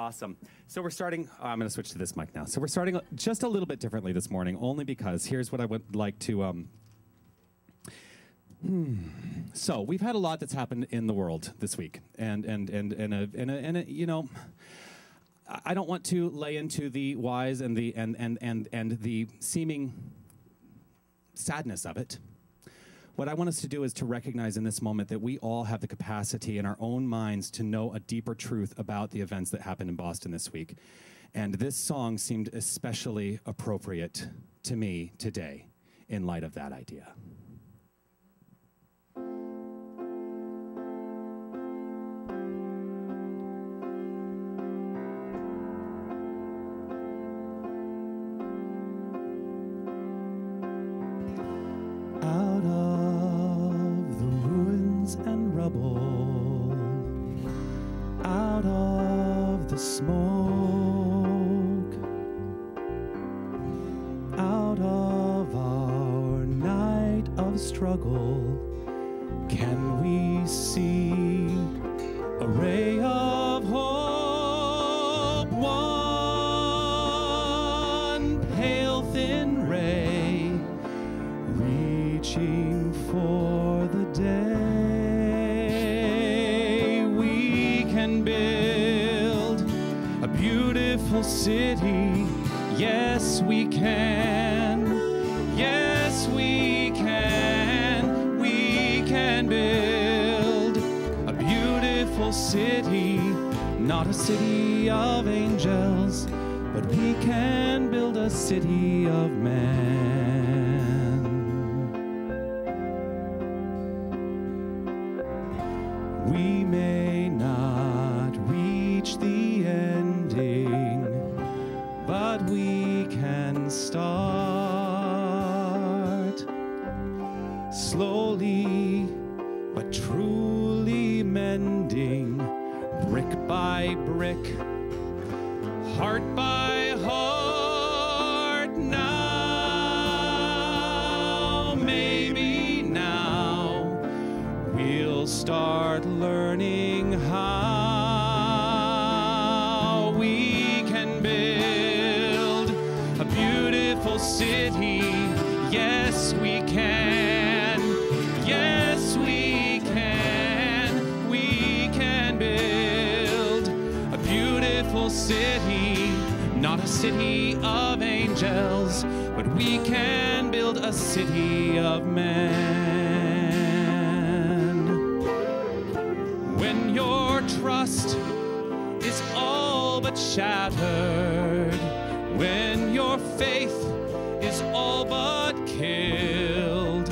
Awesome. So we're starting, I'm going to switch to this mic now. So we're starting just a little bit differently this morning, only because here's what I would like to, So we've had a lot that's happened in the world this week, and you know, I don't want to lay into the whys and the seeming sadness of it. What I want us to do is to recognize in this moment that we all have the capacity in our own minds to know a deeper truth about the events that happened in Boston this week. And this song seemed especially appropriate to me today in light of that idea. Out of the ruins and rubble, out of the smoke, out of our night of struggle, can we see a ray of hope? One pale thin ray reaching for the day. We can build a beautiful city. Yes, we can. Yes, we can. We can build a beautiful city. Not a city of angels, but we can build a city of men. We may not reach the ending, but we can start slowly but truly mending, brick by brick, heart by heart. Now, maybe now, we'll start learning how we can build a beautiful city. Yes, we can. Yes, we can. We can build a beautiful city. Not a city of angels, but we can build a city of men. When your trust is all but shattered, when your faith is all but killed,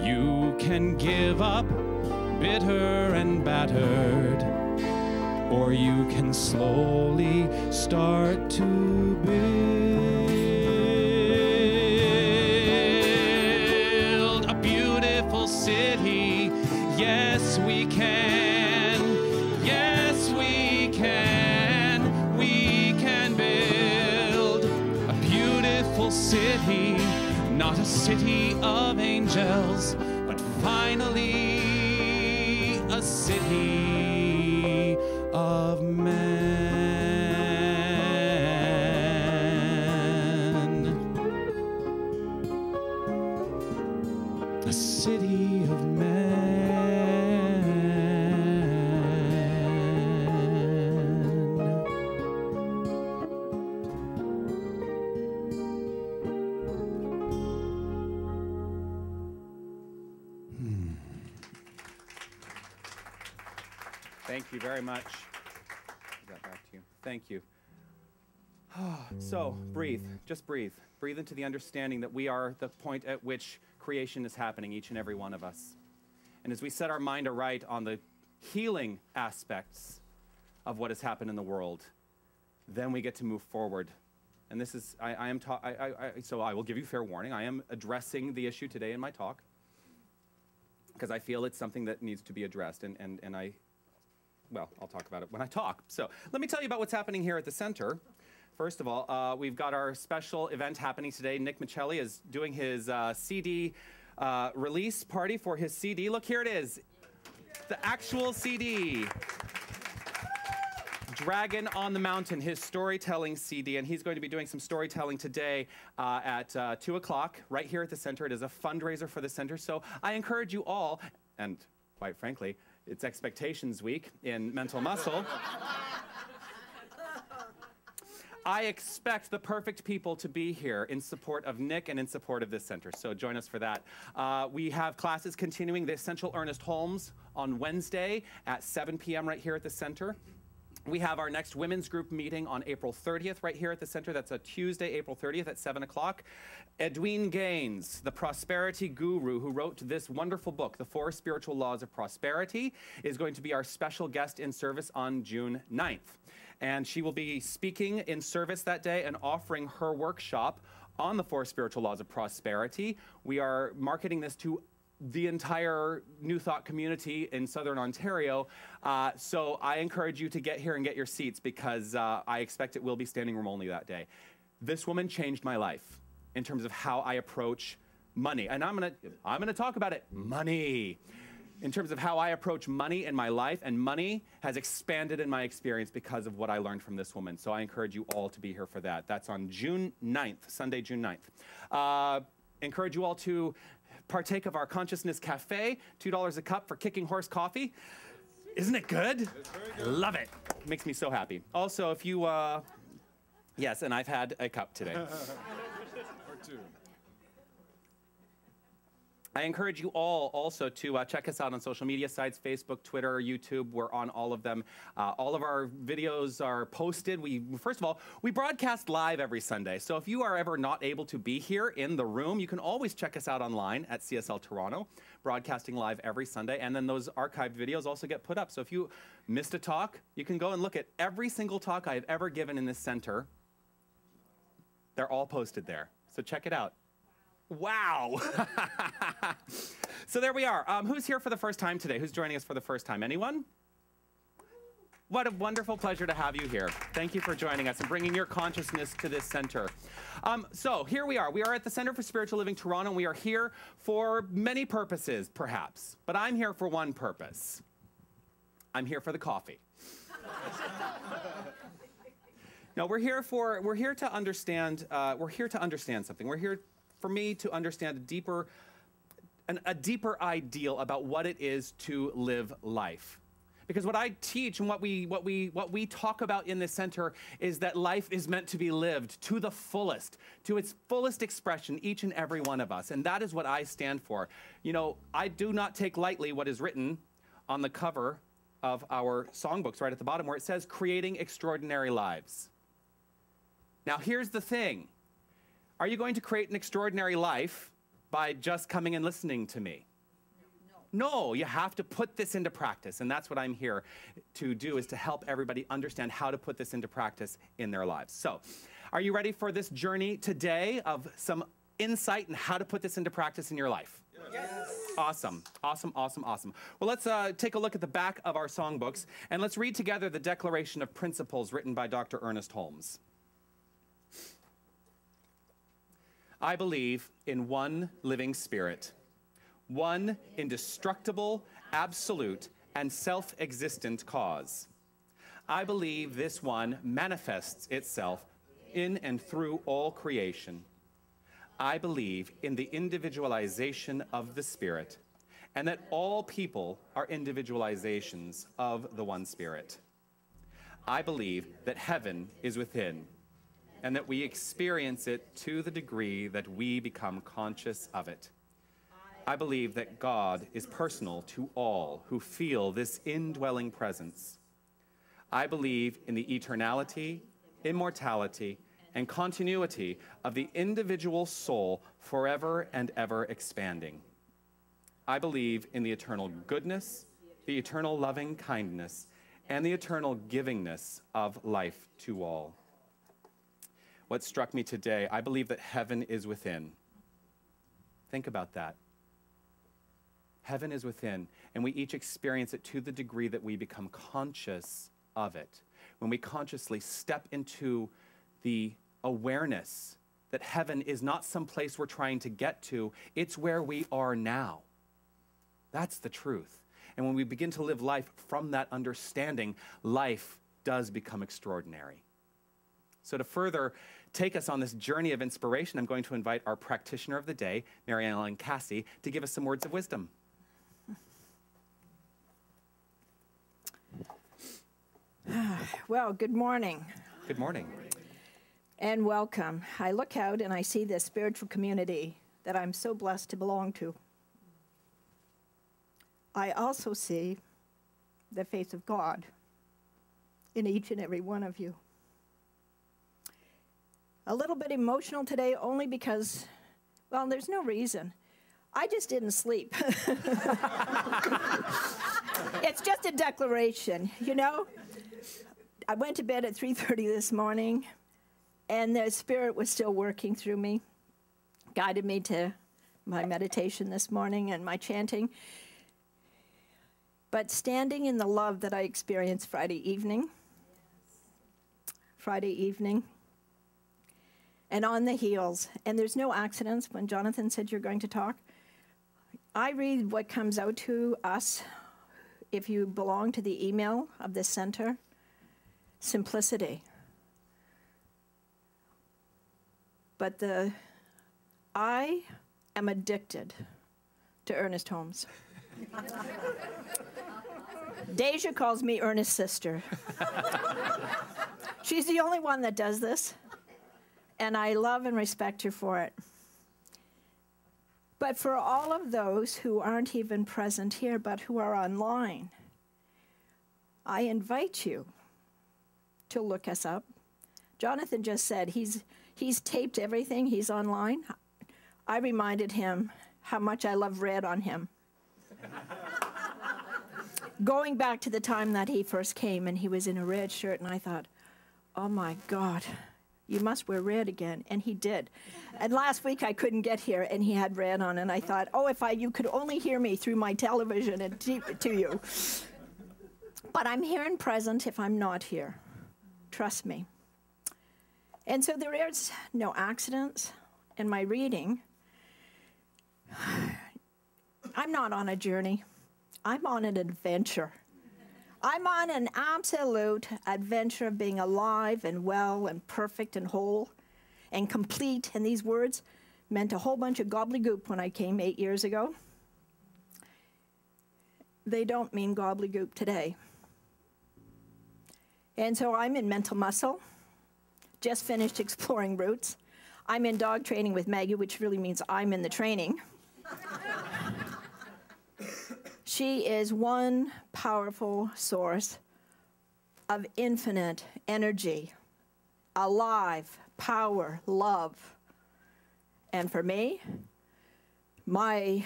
you can give up bitter and battered, or you can slowly start to build a beautiful city. Yes, we can. Yes, we can. We can build a beautiful city. Not a city of angels, but finally a city of men. A city of men. Thank you very much. That back to you. Thank you. So breathe, just breathe. Breathe into the understanding that we are the point at which creation is happening, each and every one of us. And as we set our mind aright on the healing aspects of what has happened in the world, then we get to move forward. And this is, so I will give you fair warning. I am addressing the issue today in my talk because I feel it's something that needs to be addressed. Well, I'll talk about it when I talk. So let me tell you about what's happening here at the center. First of all, we've got our special event happening today. Nick Michelli is doing his CD release party for his CD. Look, here it is, the actual CD. Dragon on the Mountain, his storytelling CD, and he's going to be doing some storytelling today at 2 o'clock right here at the center. It is a fundraiser for the center, so I encourage you all, and quite frankly, it's Expectations Week in Mental Muscle. I expect the perfect people to be here in support of Nick and in support of this center, so join us for that. We have classes continuing, the Essential Ernest Holmes on Wednesday at 7 p.m. right here at the center. We have our next women's group meeting on April 30th right here at the center. That's a Tuesday, April 30th at 7 o'clock. Edwene Gaines, the prosperity guru who wrote this wonderful book, The 4 Spiritual Laws of Prosperity, is going to be our special guest in service on June 9th. And she will be speaking in service that day and offering her workshop on the 4 Spiritual Laws of Prosperity. We are marketing this to the entire New Thought community in Southern Ontario. So I encourage you to get here and get your seats because I expect it will be standing room only that day. This woman changed my life in terms of how I approach money. And I'm gonna talk about it, money. In terms of how I approach money in my life, and money has expanded in my experience because of what I learned from this woman. So I encourage you all to be here for that. That's on June 9th, Sunday, June 9th. Encourage you all to partake of our Consciousness Cafe, $2 a cup for Kicking Horse Coffee. Isn't it good? I love it. Makes me so happy. Also, if you, yes, and I've had a cup today. Or two. I encourage you all also to check us out on social media sites, Facebook, Twitter, YouTube. We're on all of them. All of our videos are posted. First of all, we broadcast live every Sunday. So if you are ever not able to be here in the room, you can always check us out online at CSL Toronto, broadcasting live every Sunday. And then those archived videos also get put up. So if you missed a talk, you can go and look at every single talk I've ever given in this center. They're all posted there. So check it out. Wow. So there we are. Who's here for the first time today? Who's joining us for the first time? Anyone? What a wonderful pleasure to have you here. Thank you for joining us and bringing your consciousness to this center. So here we are. We are at the Center for Spiritual Living Toronto, and we are here for many purposes, perhaps. But I'm here for one purpose. I'm here for the coffee. No, we're here to understand something. We're here for me to understand a deeper ideal about what it is to live life. Because what I teach and what we talk about in this center is that life is meant to be lived to the fullest, to its fullest expression, each and every one of us. And that is what I stand for. You know, I do not take lightly what is written on the cover of our songbooks right at the bottom where it says, creating extraordinary lives. Now here's the thing. Are you going to create an extraordinary life by just coming and listening to me? No, you have to put this into practice, and that's what I'm here to do, is to help everybody understand how to put this into practice in their lives. So, are you ready for this journey today of some insight on how to put this into practice in your life? Yes. Awesome, awesome, awesome, awesome. Well, let's take a look at the back of our songbooks, and let's read together the Declaration of Principles written by Dr. Ernest Holmes. I believe in one living spirit, one indestructible, absolute, and self-existent cause. I believe this one manifests itself in and through all creation. I believe in the individualization of the Spirit, and that all people are individualizations of the one Spirit. I believe that heaven is within, and that we experience it to the degree that we become conscious of it. I believe that God is personal to all who feel this indwelling presence. I believe in the eternality, immortality, and continuity of the individual soul forever and ever expanding. I believe in the eternal goodness, the eternal loving kindness, and the eternal givingness of life to all. What struck me today, I believe that heaven is within. Think about that. Heaven is within, and we each experience it to the degree that we become conscious of it. When we consciously step into the awareness that heaven is not some place we're trying to get to, it's where we are now. That's the truth. And when we begin to live life from that understanding, life does become extraordinary. So to further take us on this journey of inspiration, I'm going to invite our practitioner of the day, Mary Ellen Cassie, to give us some words of wisdom. Well, good morning. Good morning. And welcome. I look out and I see this spiritual community that I'm so blessed to belong to. I also see the face of God in each and every one of you. A little bit emotional today only because, well, there's no reason. I just didn't sleep. It's just a declaration, you know? I went to bed at 3:30 this morning, and the Spirit was still working through me, guided me to my meditation this morning and my chanting. But standing in the love that I experienced Friday evening, and on the heels, and there's no accidents. When Jonathan said you're going to talk, I read what comes out to us if you belong to the email of this center. Simplicity. But I am addicted to Ernest Holmes. Deja calls me Ernest's sister. She's the only one that does this, and I love and respect her for it. But for all of those who aren't even present here, but who are online, I invite you to look us up. Jonathan just said he's taped everything, he's online. I reminded him how much I love red on him. Going back to the time that he first came and he was in a red shirt, and I thought, oh my God, you must wear red again. And he did. And last week I couldn't get here and he had red on, and I thought, oh, if you could only hear me through my television and to you. But I'm here and present if I'm not here. Trust me. And so there is no accidents in my reading. I'm not on a journey. I'm on an adventure. I'm on an absolute adventure of being alive and well and perfect and whole and complete. And these words meant a whole bunch of gobbledygook when I came 8 years ago. They don't mean gobbledygook today. And so I'm in mental muscle, just finished exploring roots. I'm in dog training with Maggie, which really means I'm in the training. She is one powerful source of infinite energy, alive, power, love. And for me, my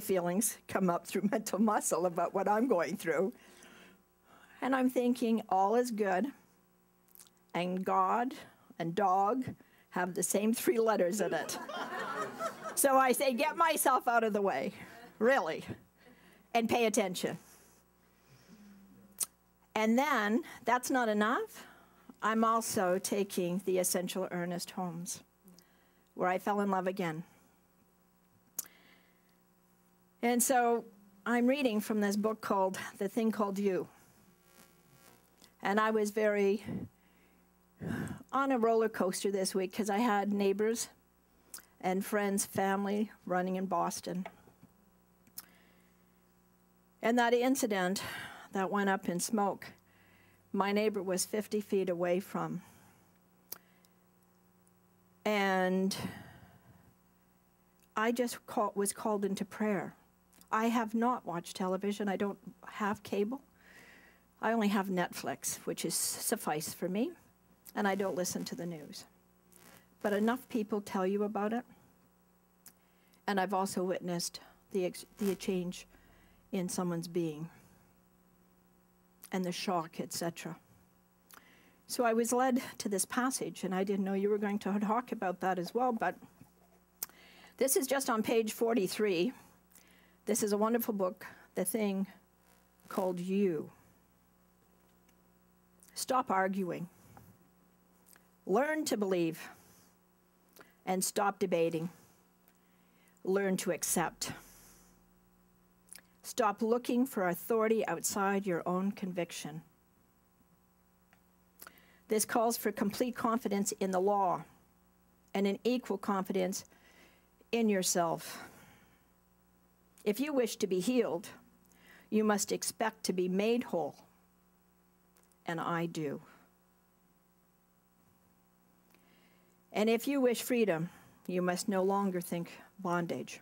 feelings come up through mental muscle about what I'm going through. And I'm thinking all is good, and God and dog have the same 3 letters in it. So I say, get myself out of the way, really, and pay attention. And then, that's not enough. I'm also taking the essential Ernest Holmes, where I fell in love again. And so I'm reading from this book called The Thing Called You. And I was very on a roller coaster this week because I had neighbors and friends, family running in Boston. And that incident that went up in smoke, my neighbor was 50 feet away from. And I just was called into prayer. I have not watched television. I don't have cable. I only have Netflix, which is suffice for me, and I don't listen to the news. But enough people tell you about it, and I've also witnessed the change in someone's being and the shock, etc. So I was led to this passage, and I didn't know you were going to talk about that as well, but this is just on page 43. This is a wonderful book, The Thing Called You. Stop arguing. Learn to believe. And stop debating. Learn to accept. Stop looking for authority outside your own conviction. This calls for complete confidence in the law and an equal confidence in yourself. If you wish to be healed, you must expect to be made whole. And I do. And if you wish freedom, you must no longer think bondage.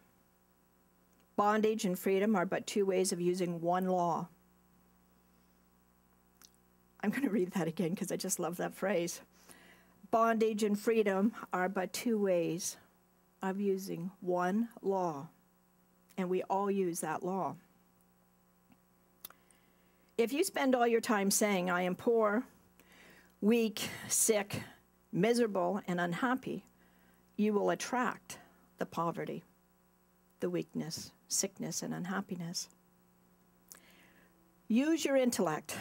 Bondage and freedom are but two ways of using one law. I'm going to read that again because I just love that phrase. Bondage and freedom are but two ways of using one law. And we all use that law. If you spend all your time saying, I am poor, weak, sick, miserable, and unhappy, you will attract the poverty, the weakness, sickness, and unhappiness. Use your intellect,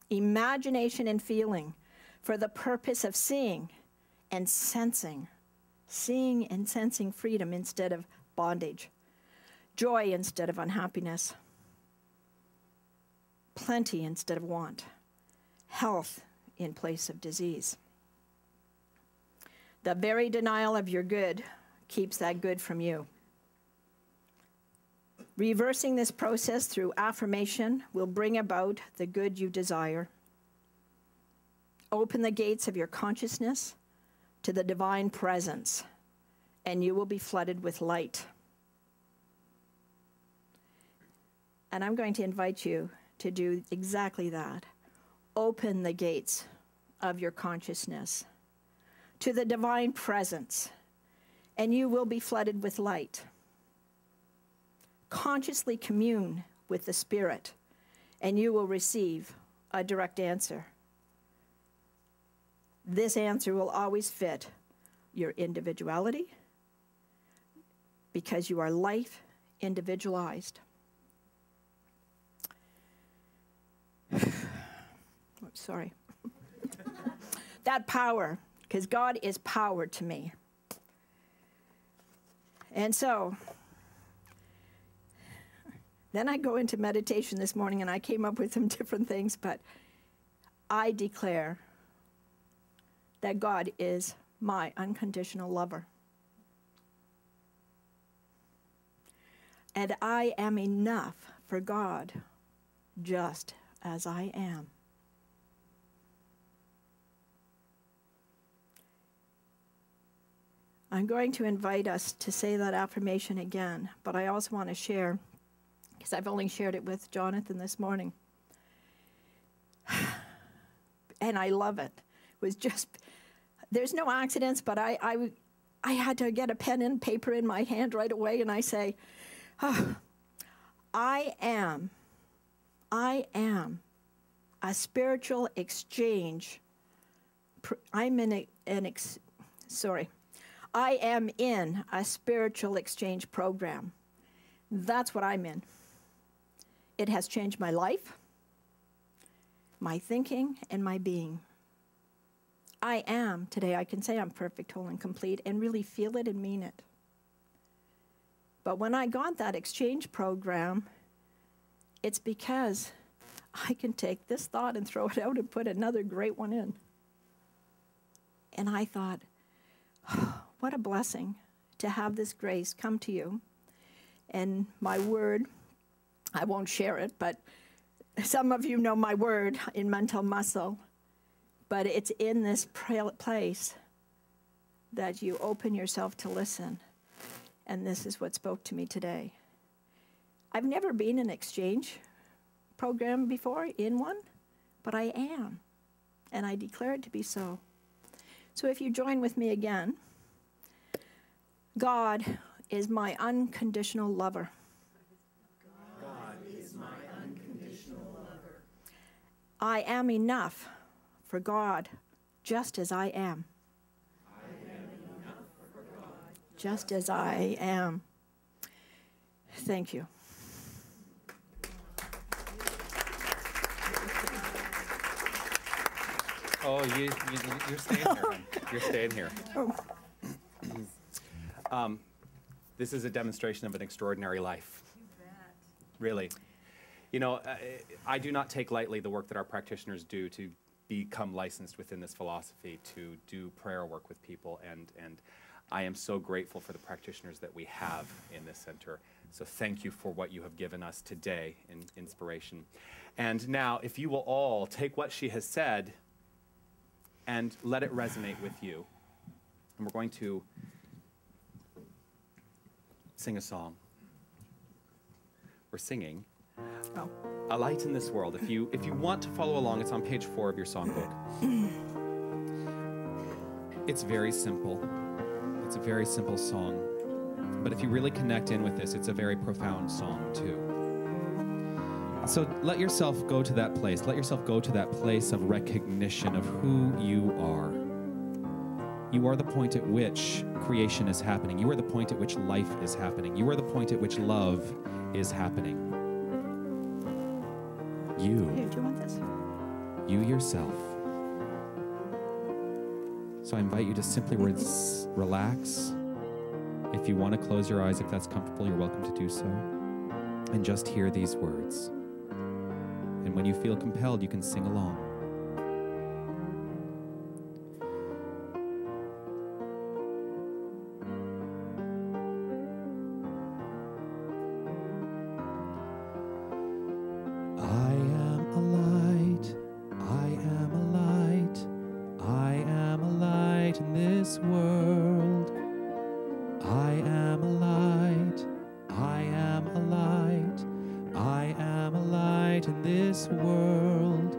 imagination, and feeling for the purpose of seeing and sensing freedom instead of bondage, joy instead of unhappiness, plenty instead of want, health in place of disease. The very denial of your good keeps that good from you. Reversing this process through affirmation will bring about the good you desire. Open the gates of your consciousness to the divine presence, and you will be flooded with light. And I'm going to invite you to do exactly that. Open the gates of your consciousness to the divine presence, and you will be flooded with light. Consciously commune with the Spirit, and you will receive a direct answer. This answer will always fit your individuality because you are life individualized. Sorry. That power, because God is power to me. And so, then I go into meditation this morning, and I came up with some different things, but I declare that God is my unconditional lover. And I am enough for God just as I am. I'm going to invite us to say that affirmation again, but I also want to share, because I've only shared it with Jonathan this morning. And I love it. It was just, there's no accidents, but I had to get a pen and paper in my hand right away, and I say, I am a spiritual exchange. I am in a spiritual exchange program. That's what I'm in. It has changed my life, my thinking, and my being. I am, today I can say I'm perfect, whole, and complete, and really feel it and mean it. But when I got that exchange program, it's because I can take this thought and throw it out and put another great one in. And I thought, what a blessing to have this grace come to you. And my word, I won't share it, but some of you know my word in mental muscle. But it's in this place that you open yourself to listen. And this is what spoke to me today. I've never been in an exchange program before, in one, but I am. And I declare it to be so. So if you join with me again, God is my unconditional lover. God is my unconditional lover. I am enough for God just as I am. I am enough for God. Just as I am. Thank you. Oh, you're staying here. Hon. You're staying here. This is a demonstration of an extraordinary life. Really. You know, I do not take lightly the work that our practitioners do to become licensed within this philosophy to do prayer work with people, and I am so grateful for the practitioners that we have in this center. So thank you for what you have given us today in inspiration. And now, if you will all take what she has said and let it resonate with you. And we're going to sing a song. We're singing A Light in This World. If you want to follow along, it's on page 4 of your songbook. It's very simple. It's a very simple song. But if you really connect in with this, it's a very profound song too. So let yourself go to that place. Let yourself go to that place of recognition of who you are. You are the point at which creation is happening. You are the point at which life is happening. You are the point at which love is happening. You. Here, do you want this? You yourself. So I invite you to simply relax. If you want to close your eyes, if that's comfortable, you're welcome to do so. And just hear these words. And when you feel compelled, you can sing along. I am a light, I am a light, I am a light in this world. I am a light, I am a light, I am a light in this world.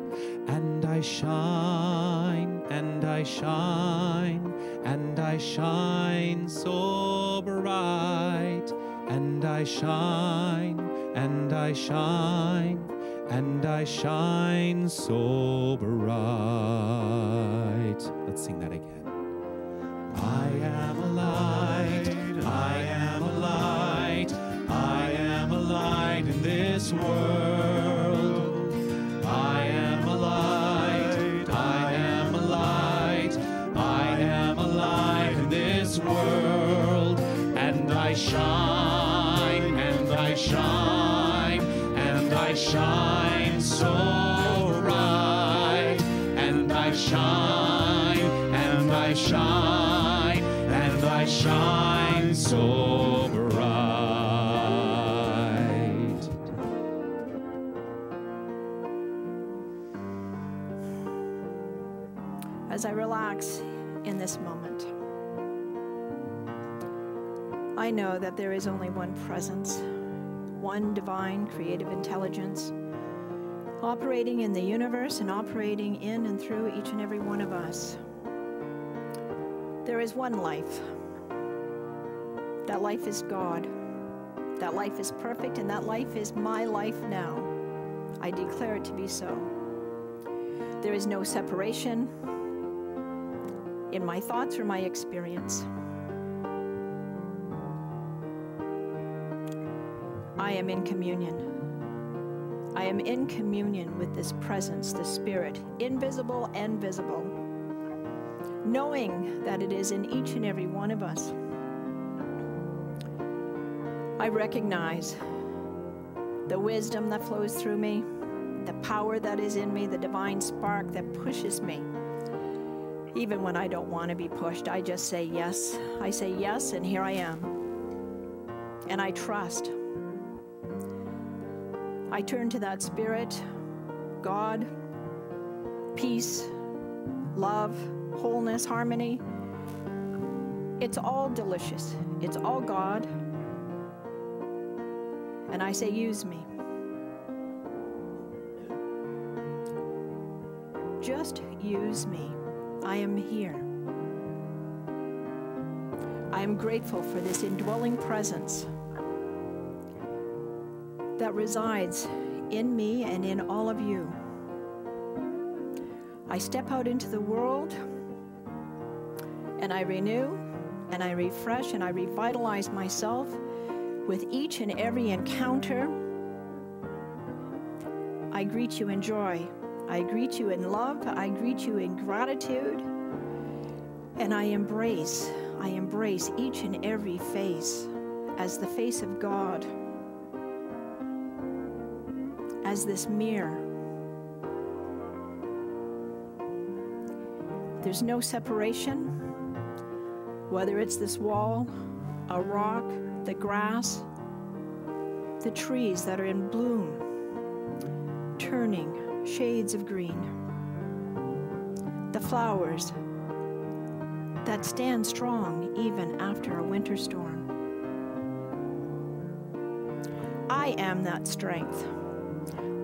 And I shine, and I shine, and I shine so bright. And I shine, and I shine, and I shine so bright. Let's sing that again. I am a light, I am a light, I am a light in this world. I am a light, I am a light, I am a light in this world. And I shine, and I shine, and I shine so bright. And I shine, and I shine, and I shine so bright. As I relax in this moment, I know that there is only one presence, one divine creative intelligence operating in the universe and operating in and through each and every one of us. There is one life. That life is God. That life is perfect, and that life is my life now. I declare it to be so. There is no separation in my thoughts or my experience. I am in communion. I am in communion with this presence, the Spirit, invisible and visible, knowing that it is in each and every one of us. I recognize the wisdom that flows through me, the power that is in me, the divine spark that pushes me. Even when I don't want to be pushed, I just say yes. I say yes, and here I am. And I trust. I turn to that Spirit, God, peace, love, wholeness, harmony. It's all delicious. It's all God. And I say, use me. Just use me. I am here. I am grateful for this indwelling presence that resides in me and in all of you. I step out into the world and I renew and I refresh and I revitalize myself with each and every encounter. I greet you in joy. I greet you in love. I greet you in gratitude. And I embrace each and every face as the face of God, as this mirror. there's no separation, whether it's this wall, a rock, the grass, the trees that are in bloom, turning shades of green, the flowers that stand strong even after a winter storm. I am that strength.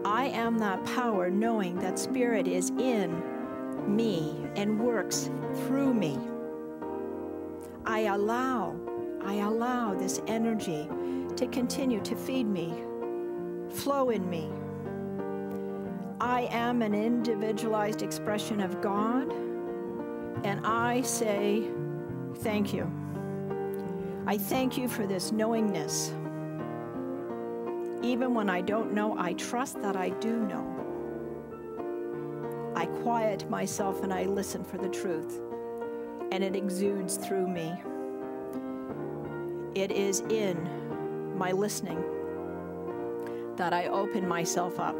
I am that power, knowing that Spirit is in me and works through me. I allow this energy to continue to feed me, flow in me. I am an individualized expression of God, and I say thank you. I thank you for this knowingness. Even when I don't know, I trust that I do know. I quiet myself and I listen for the truth, and it exudes through me. It is in my listening that I open myself up.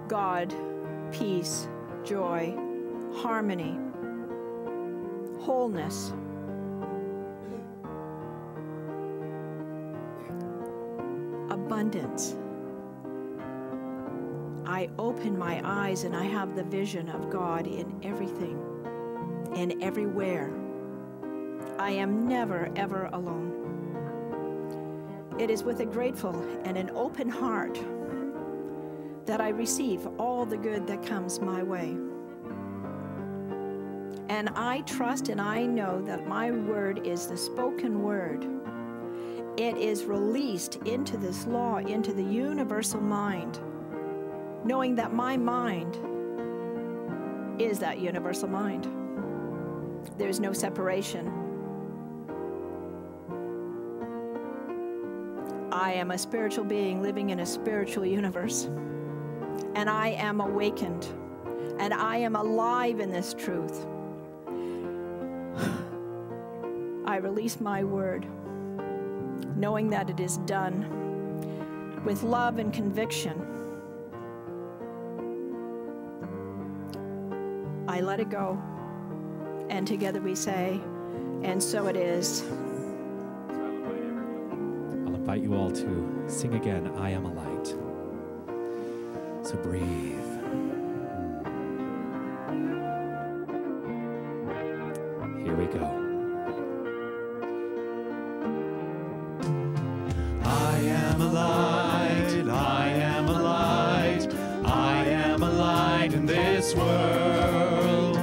God, peace, joy, harmony, wholeness, abundance. I open my eyes and I have the vision of God in everything and everywhere. I am never, ever alone. It is with a grateful and an open heart that I receive all the good that comes my way. And I trust and I know that my word is the spoken word. It is released into this law, into the universal mind, knowing that my mind is that universal mind. There's no separation. I am a spiritual being living in a spiritual universe, and I am awakened, and I am alive in this truth. I release my word, knowing that it is done with love and conviction. I let it go, and together we say, and so it is. I'll invite you all to sing again, I Am a Light. So breathe. Here we go. I am a light, I am a light, I am a light in this world.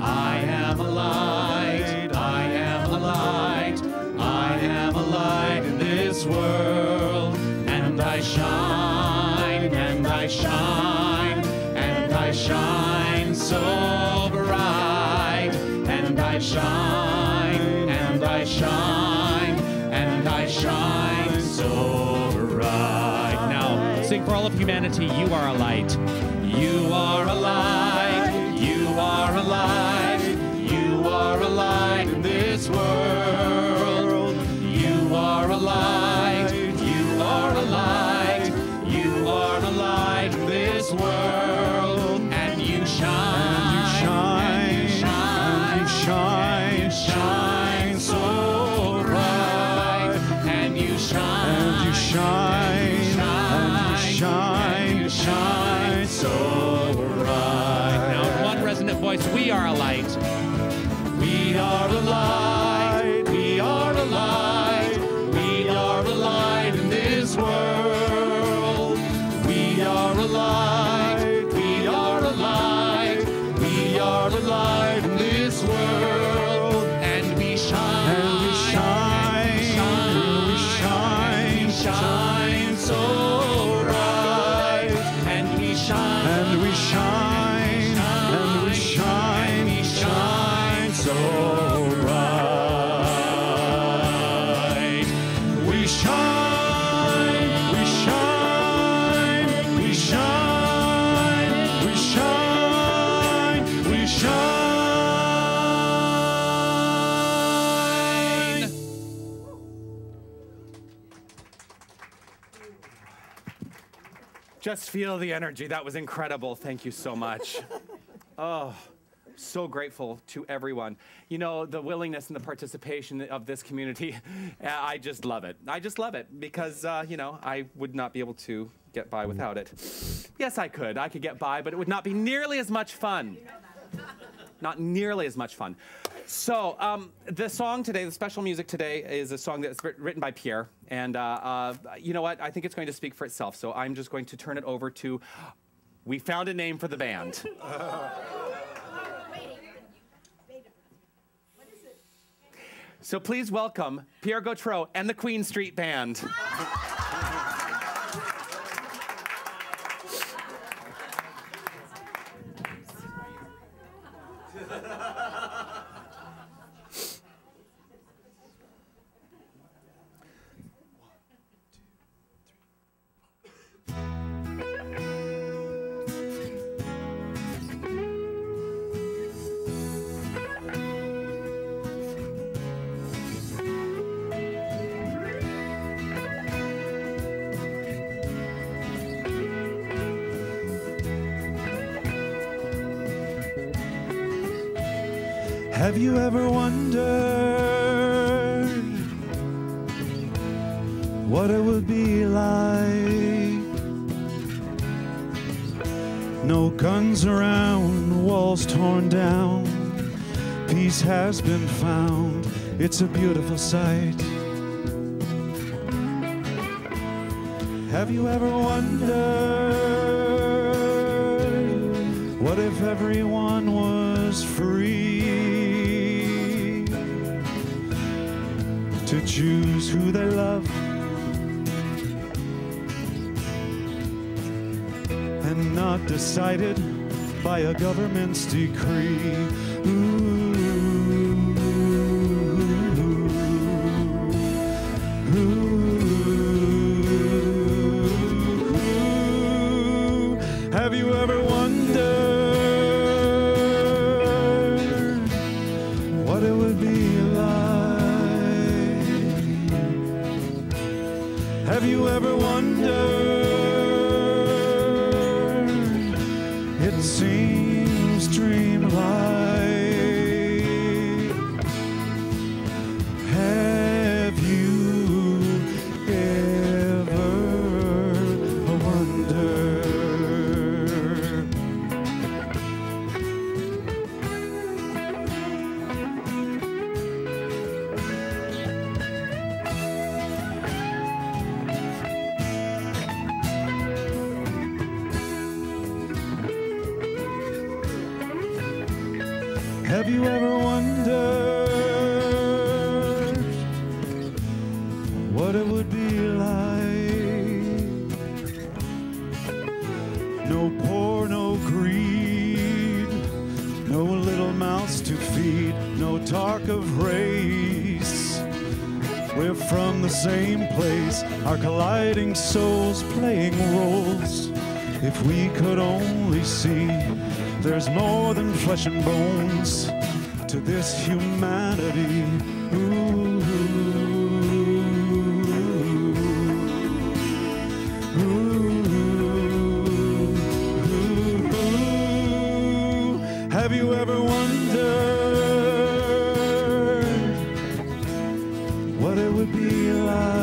I am a light, I am a light, I am a light in this world. And I shine, and I shine, and I shine so bright. And I shine, and I shine, and I shine so bright. Now, sing for all of humanity, you are a light. You are a light, you are a light, you are a light in this world. You are a light, you are a light, you are a light in this world. And you shine, and you shine, and you shine, shine so bright. And you shine, and you shine, and you shine, you shine so bright. Now, in one resonant voice, we are a light. We are a light, we are a light, we are a light in this world. We are a light, we are a light, we are a light in this world. And we shine, and we shine, and we shine, shine so bright. And we shine, and we shine, and we shine, we shine. Just feel the energy. That was incredible. Thank you so much. Oh, so grateful to everyone. You know, the willingness and the participation of this community, I just love it. I just love it because, you know, I would not be able to get by without it. Yes, I could. I could get by, but it would not be nearly as much fun. Not nearly as much fun. So the song today, the special music today, is a song that's written by Pierre. And you know what? I think it's going to speak for itself. So I'm just going to turn it over to, we found a name for the band. So please welcome Pierre Gautreau and the Queen Street Band. Have you ever wondered what it would be like? No guns around, walls torn down, peace has been found, it's a beautiful sight. Have you ever wondered what if everyone was free to choose who they love and not decided by a government's decree? Have you ever wondered what it would be like? Have you ever wondered? It seems dreamlike. Have you ever wondered? Have you ever wondered what it would be like? No poor, no greed, no little mouths to feed, no talk of race. We're from the same place, our colliding souls playing roles. If we could only see there's more than flesh and bones to this humanity. Ooh, ooh, ooh. Have you ever wondered what it would be like?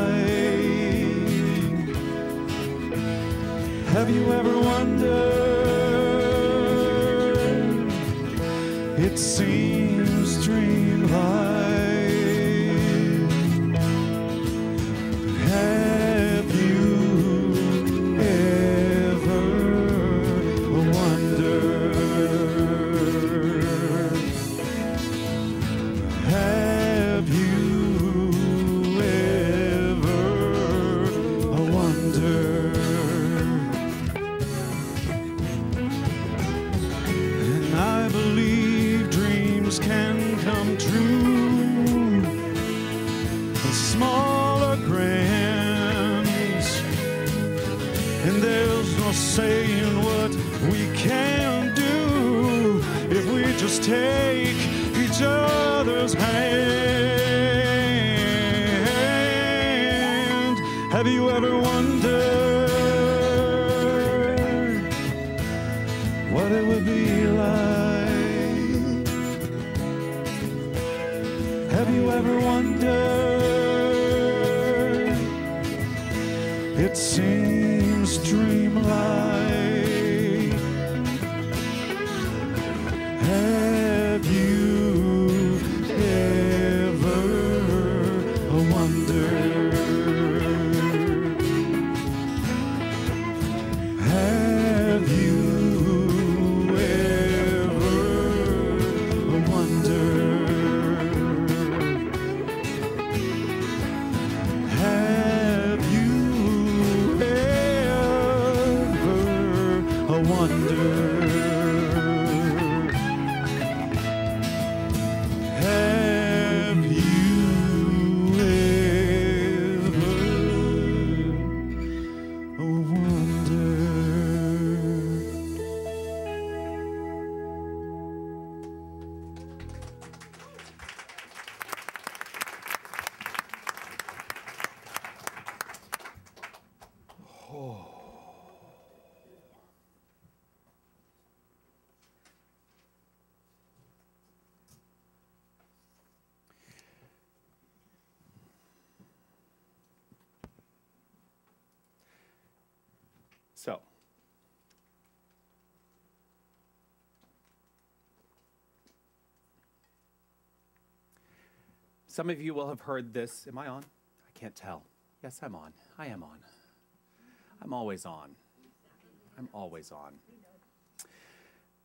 Have you ever wondered? It seems dreamlike. Have you ever wondered? Have you ever wondered? And I believe dreams can come true, small or grand, and there's no saying what we can do if we just take each other's hand. Have you ever wondered Have you ever wondered? It seems dreamlike. Have you ever wondered? Have you ever wondered? Have you ever wondered? Have you ever wondered? So, some of you will have heard this. Am I on? I can't tell. Yes, I'm on. I am on. I'm always on. I'm always on.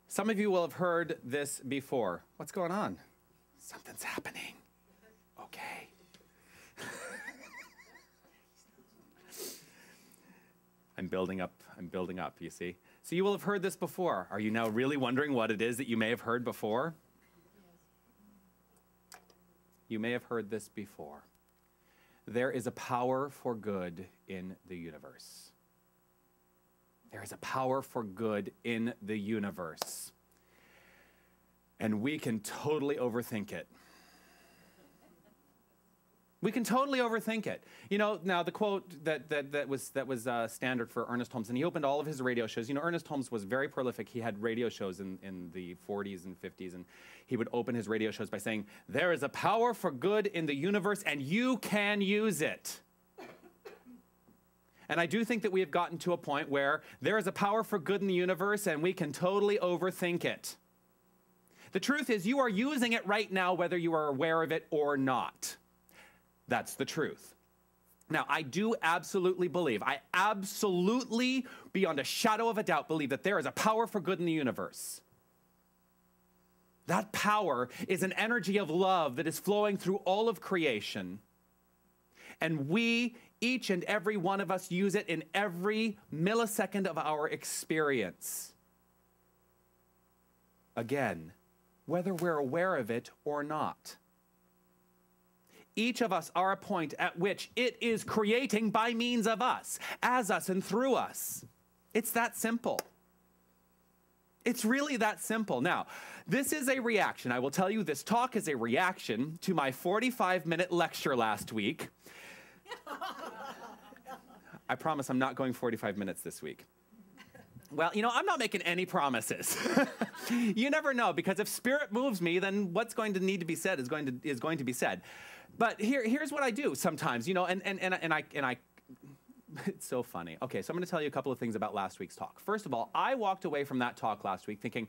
Some of you will have heard this before. What's going on? Something's happening. Okay. I'm building up, you see. So you will have heard this before. Are you now really wondering what it is that you may have heard before? You may have heard this before. There is a power for good in the universe. There is a power for good in the universe. And we can totally overthink it. We can totally overthink it. You know, now the quote that was standard for Ernest Holmes, and he opened all of his radio shows. You know, Ernest Holmes was very prolific. He had radio shows in the 40s and 50s, and he would open his radio shows by saying, "There is a power for good in the universe, and you can use it." And I do think that we have gotten to a point where there is a power for good in the universe, and we can totally overthink it. The truth is, you are using it right now, whether you are aware of it or not. That's the truth. Now, I do absolutely believe, I absolutely, beyond a shadow of a doubt, believe that there is a power for good in the universe. That power is an energy of love that is flowing through all of creation. And we, each and every one of us, use it in every millisecond of our experience. Again, whether we're aware of it or not. Each of us are a point at which it is creating by means of us, as us, and through us. It's that simple. It's really that simple. Now, this is a reaction. I will tell you, this talk is a reaction to my 45-minute lecture last week. I promise I'm not going 45 minutes this week. Well, you know, I'm not making any promises. You never know, because if Spirit moves me, then what's going to need to be said is going to be said. But here's what I do sometimes, you know, and I it's so funny. Okay, so I'm going to tell you a couple of things about last week's talk. First of all, I walked away from that talk last week thinking,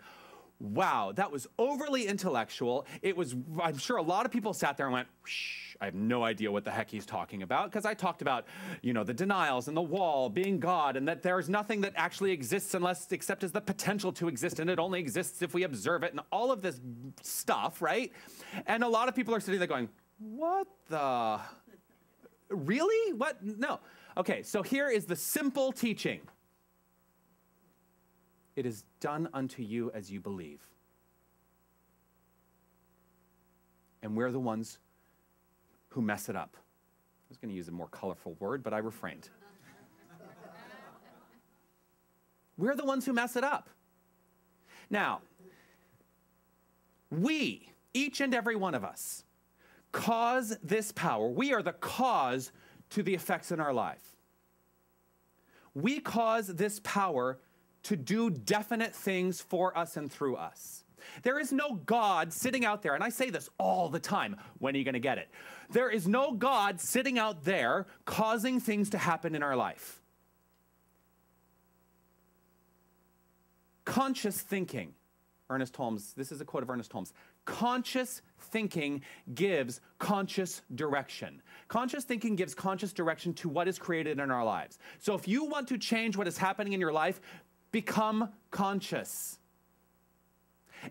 wow, that was overly intellectual. It was, I'm sure a lot of people sat there and went, shh, I have no idea what the heck he's talking about, because I talked about, you know, the denials and the wall being God, and that there's nothing that actually exists except as the potential to exist, and it only exists if we observe it, and all of this stuff, right? And a lot of people are sitting there going, what the, really? What? No. Okay, so here is the simple teaching. It is done unto you as you believe. And we're the ones who mess it up. I was going to use a more colorful word, but I refrained. We're the ones who mess it up. Now, we, each and every one of us, cause this power. We are the cause to the effects in our life. We cause this power to do definite things for us and through us. There is no God sitting out there, and I say this all the time. When are you going to get it? There is no God sitting out there causing things to happen in our life. Conscious thinking. Ernest Holmes, this is a quote of Ernest Holmes. Conscious thinking gives conscious direction. Conscious thinking gives conscious direction to what is created in our lives. So if you want to change what is happening in your life, become conscious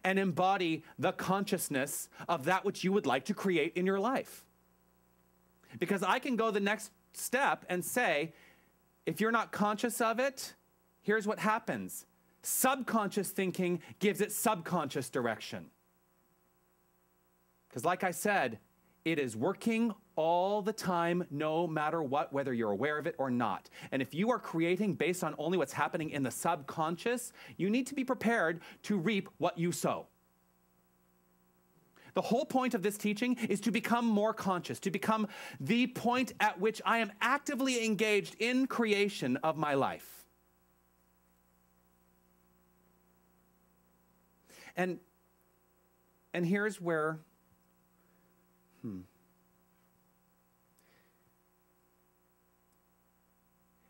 and embody the consciousness of that which you would like to create in your life. Because I can go the next step and say, if you're not conscious of it, here's what happens. Subconscious thinking gives it subconscious direction. Because like I said, it is working all the time, no matter what, whether you're aware of it or not. And if you are creating based on only what's happening in the subconscious, you need to be prepared to reap what you sow. The whole point of this teaching is to become more conscious, to become the point at which I am actively engaged in creation of my life. And here's where,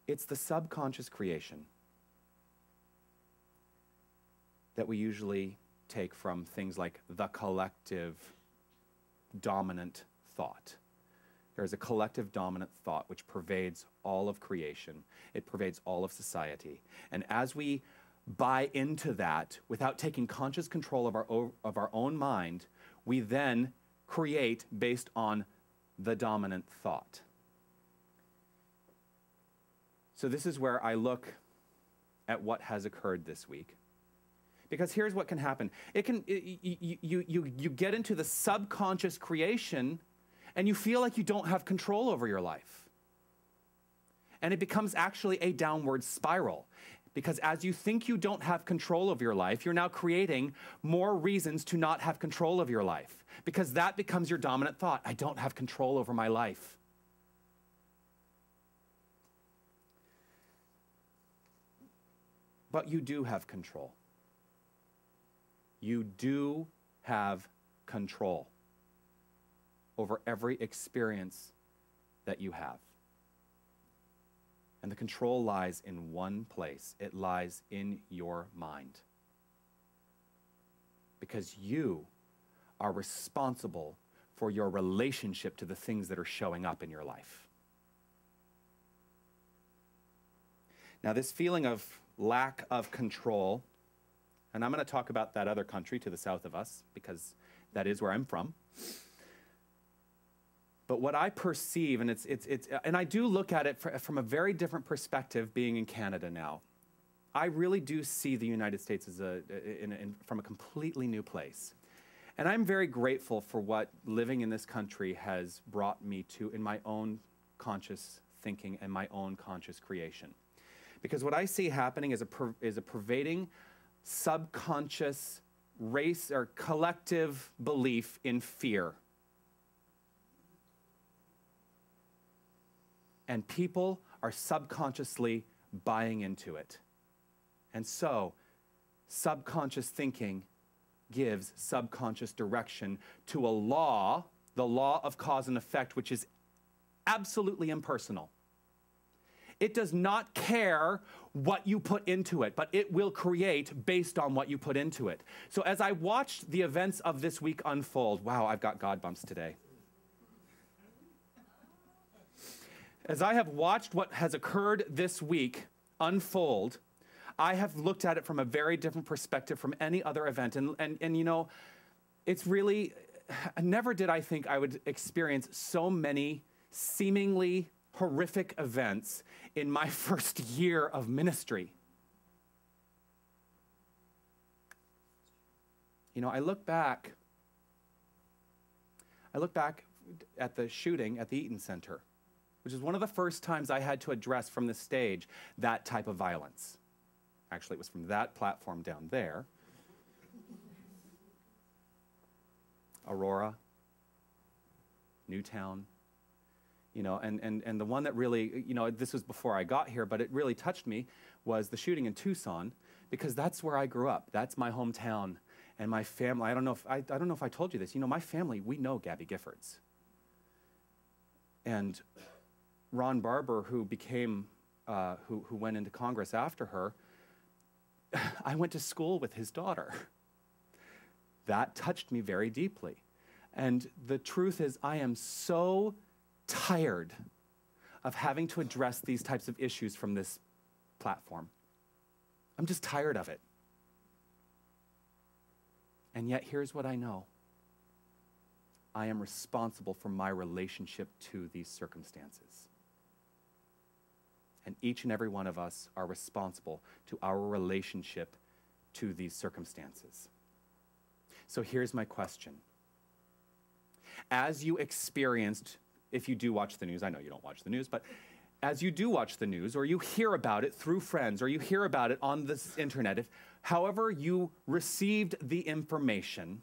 it's the subconscious creation that we usually take from things like the collective dominant thought. There is a collective dominant thought which pervades all of creation. It pervades all of society. And as we buy into that without taking conscious control of our own mind, we then create based on the dominant thought. So this is where I look at what has occurred this week. Because here's what can happen. You get into the subconscious creation and you feel like you don't have control over your life. And it becomes actually a downward spiral. Because as you think you don't have control of your life, you're now creating more reasons to not have control of your life. Because that becomes your dominant thought. I don't have control over my life. But you do have control. You do have control over every experience that you have. And the control lies in one place. It lies in your mind. Because you are responsible for your relationship to the things that are showing up in your life. Now, this feeling of lack of control, and I'm going to talk about that other country to the south of us, because that is where I'm from. But what I perceive, and and I do look at it from a very different perspective being in Canada now. I really do see the United States as from a completely new place. And I'm very grateful for what living in this country has brought me to in my own conscious thinking and my own conscious creation. Because what I see happening is a pervading subconscious race or collective belief in fear. And people are subconsciously buying into it. And so, subconscious thinking gives subconscious direction to a law, the law of cause and effect, which is absolutely impersonal. It does not care what you put into it, but it will create based on what you put into it. So as I watched the events of this week unfold, wow, I've got God bumps today. As I have watched what has occurred this week unfold, I have looked at it from a very different perspective from any other event. And you know, it's really, never did I think I would experience so many seemingly horrific events in my first year of ministry. You know, I look back at the shooting at the Eaton Center, which is one of the first times I had to address from the stage that type of violence. Actually, it was from that platform down there. Aurora, Newtown, you know, and the one that really, you know, this was before I got here, but it really touched me was the shooting in Tucson, because that's where I grew up. That's my hometown. And my family, I don't know if I told you this, my family, we know Gabby Giffords. And Ron Barber, who went into Congress after her, I went to school with his daughter. That touched me very deeply. And the truth is, I am so tired of having to address these types of issues from this platform. I'm just tired of it. And yet, here's what I know. I am responsible for my relationship to these circumstances. And each and every one of us are responsible to our relationship to these circumstances. So here's my question. As you experienced, if you do watch the news, I know you don't watch the news, but as you do watch the news, or you hear about it through friends, or you hear about it on the internet, however you received the information,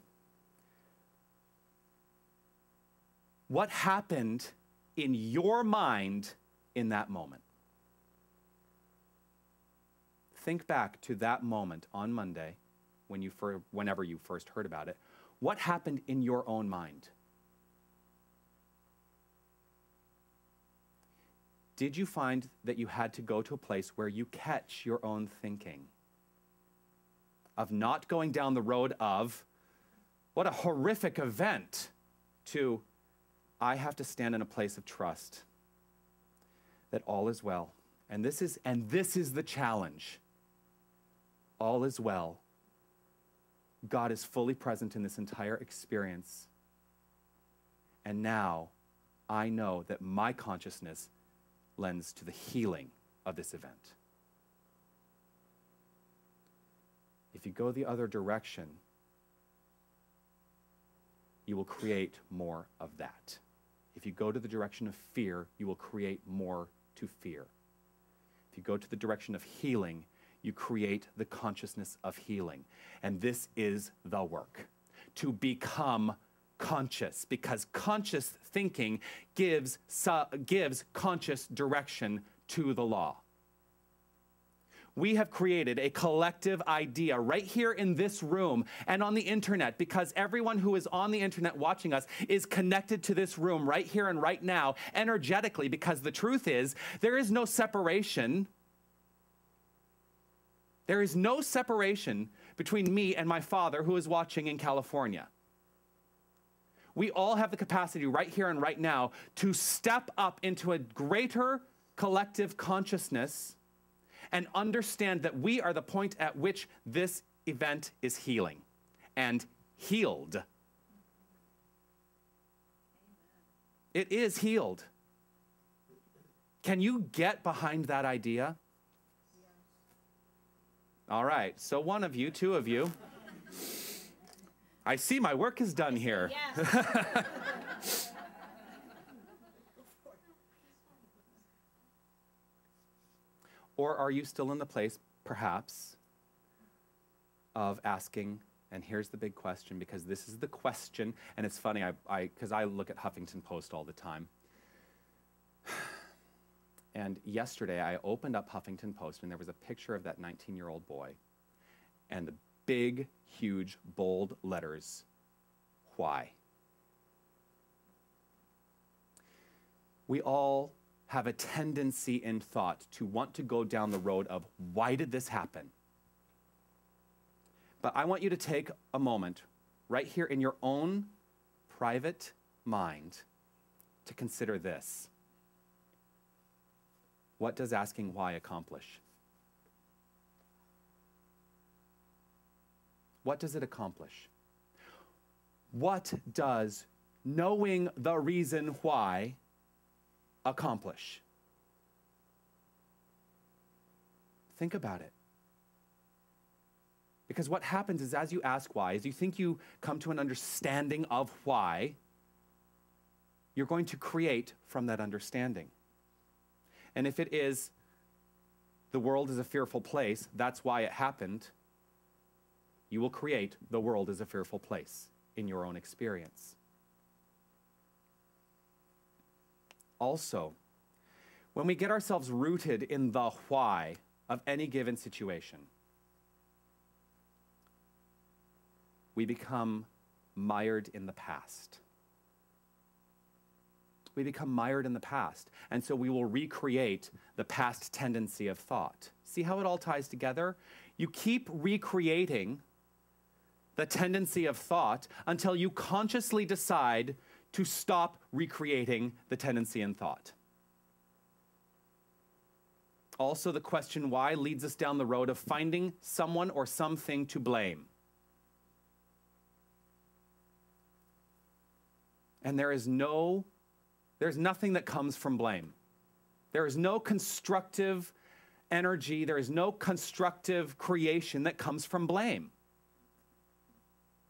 what happened in your mind in that moment? Think back to that moment on Monday, whenever you first heard about it. What happened in your own mind? Did you find that you had to go to a place where you catch your own thinking? Of not going down the road of, what a horrific event, to, I have to stand in a place of trust that all is well. And this is the challenge. All is well. God is fully present in this entire experience. And now I know that my consciousness lends to the healing of this event. If you go the other direction, you will create more of that. If you go to the direction of fear, you will create more to fear. If you go to the direction of healing, you create the consciousness of healing. And this is the work, to become conscious, because conscious thinking gives conscious direction to the law. We have created a collective idea right here in this room and on the internet, because everyone who is on the internet watching us is connected to this room right here and right now energetically, because the truth is, there is no separation. There is no separation between me and my Father who is watching in California. We all have the capacity right here and right now to step up into a greater collective consciousness and understand that we are the point at which this event is healing and healed. It is healed. Can you get behind that idea? All right, so one of you, two of you. I see my work is done here. Yes. Or are you still in the place, perhaps, of asking, and here's the big question, because this is the question, and it's funny, because I look at Huffington Post all the time. And yesterday, I opened up Huffington Post, and there was a picture of that 19-year-old boy, and the big, huge, bold letters, why? We all have a tendency in thought to want to go down the road of, why did this happen? But I want you to take a moment right here in your own private mind to consider this. What does asking why accomplish? What does it accomplish? What does knowing the reason why accomplish? Think about it. Because what happens is, as you ask why, as you think you come to an understanding of why, you're going to create from that understanding. And if it is, the world is a fearful place, that's why it happened, you will create the world is a fearful place in your own experience. Also, when we get ourselves rooted in the why of any given situation, we become mired in the past. We become mired in the past. And so we will recreate the past tendency of thought. See how it all ties together? You keep recreating the tendency of thought until you consciously decide to stop recreating the tendency in thought. Also, the question why leads us down the road of finding someone or something to blame. And there's nothing that comes from blame. There is no constructive energy, there is no constructive creation that comes from blame.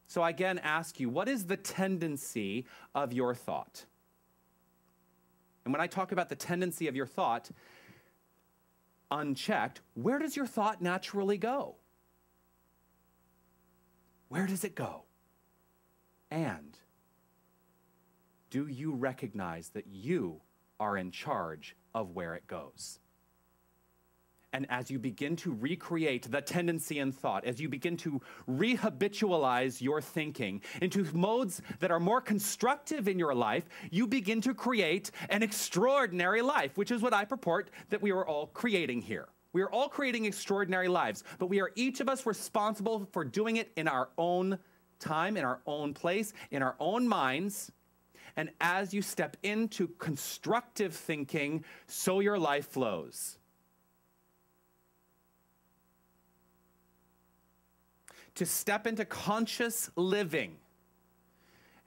So I again ask you, what is the tendency of your thought? And when I talk about the tendency of your thought, unchecked, where does your thought naturally go? Where does it go? And do you recognize that you are in charge of where it goes? And as you begin to recreate the tendency in thought, as you begin to rehabitualize your thinking into modes that are more constructive in your life, you begin to create an extraordinary life, which is what I purport that we are all creating here. We are all creating extraordinary lives, but we are each of us responsible for doing it in our own time, in our own place, in our own minds. And as you step into constructive thinking, so your life flows. To step into conscious living.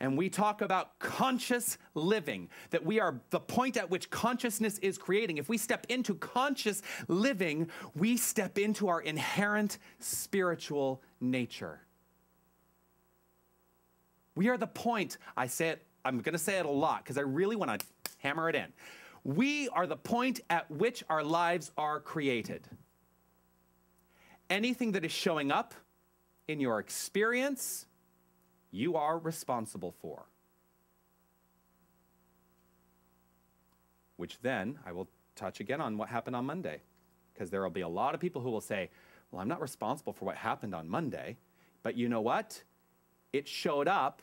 And we talk about conscious living, that we are the point at which consciousness is creating. If we step into conscious living, we step into our inherent spiritual nature. We are the point, I'm going to say it a lot because I really want to hammer it in. We are the point at which our lives are created. Anything that is showing up in your experience, you are responsible for. Which then, I will touch again on what happened on Monday, because there will be a lot of people who will say, well, I'm not responsible for what happened on Monday, but you know what? It showed up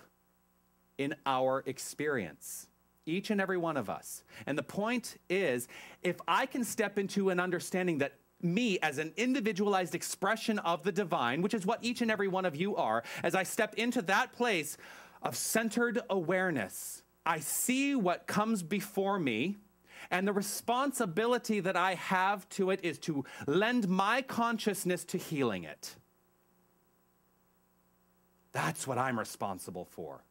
in our experience, each and every one of us. And the point is, if I can step into an understanding that me as an individualized expression of the divine, which is what each and every one of you are, as I step into that place of centered awareness, I see what comes before me, and the responsibility that I have to it is to lend my consciousness to healing it. That's what I'm responsible for.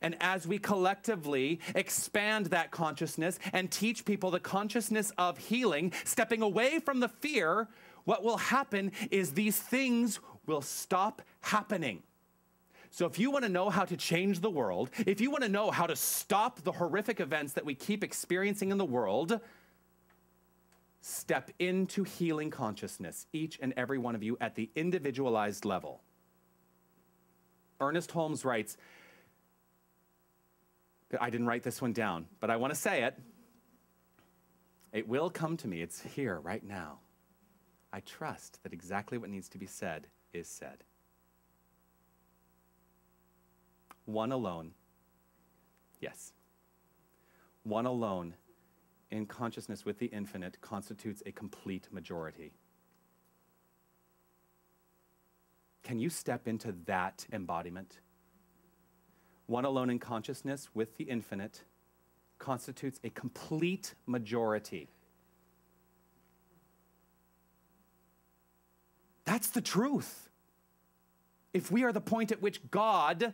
And as we collectively expand that consciousness and teach people the consciousness of healing, stepping away from the fear, what will happen is these things will stop happening. So if you want to know how to change the world, if you want to know how to stop the horrific events that we keep experiencing in the world, step into healing consciousness, each and every one of you at the individualized level. Ernest Holmes writes, I didn't write this one down, but I want to say it. It will come to me. It's here right now. I trust that exactly what needs to be said is said. One alone, yes. One alone in consciousness with the infinite constitutes a complete majority. Can you step into that embodiment? One alone in consciousness with the infinite constitutes a complete majority. That's the truth. If we are the point at which God,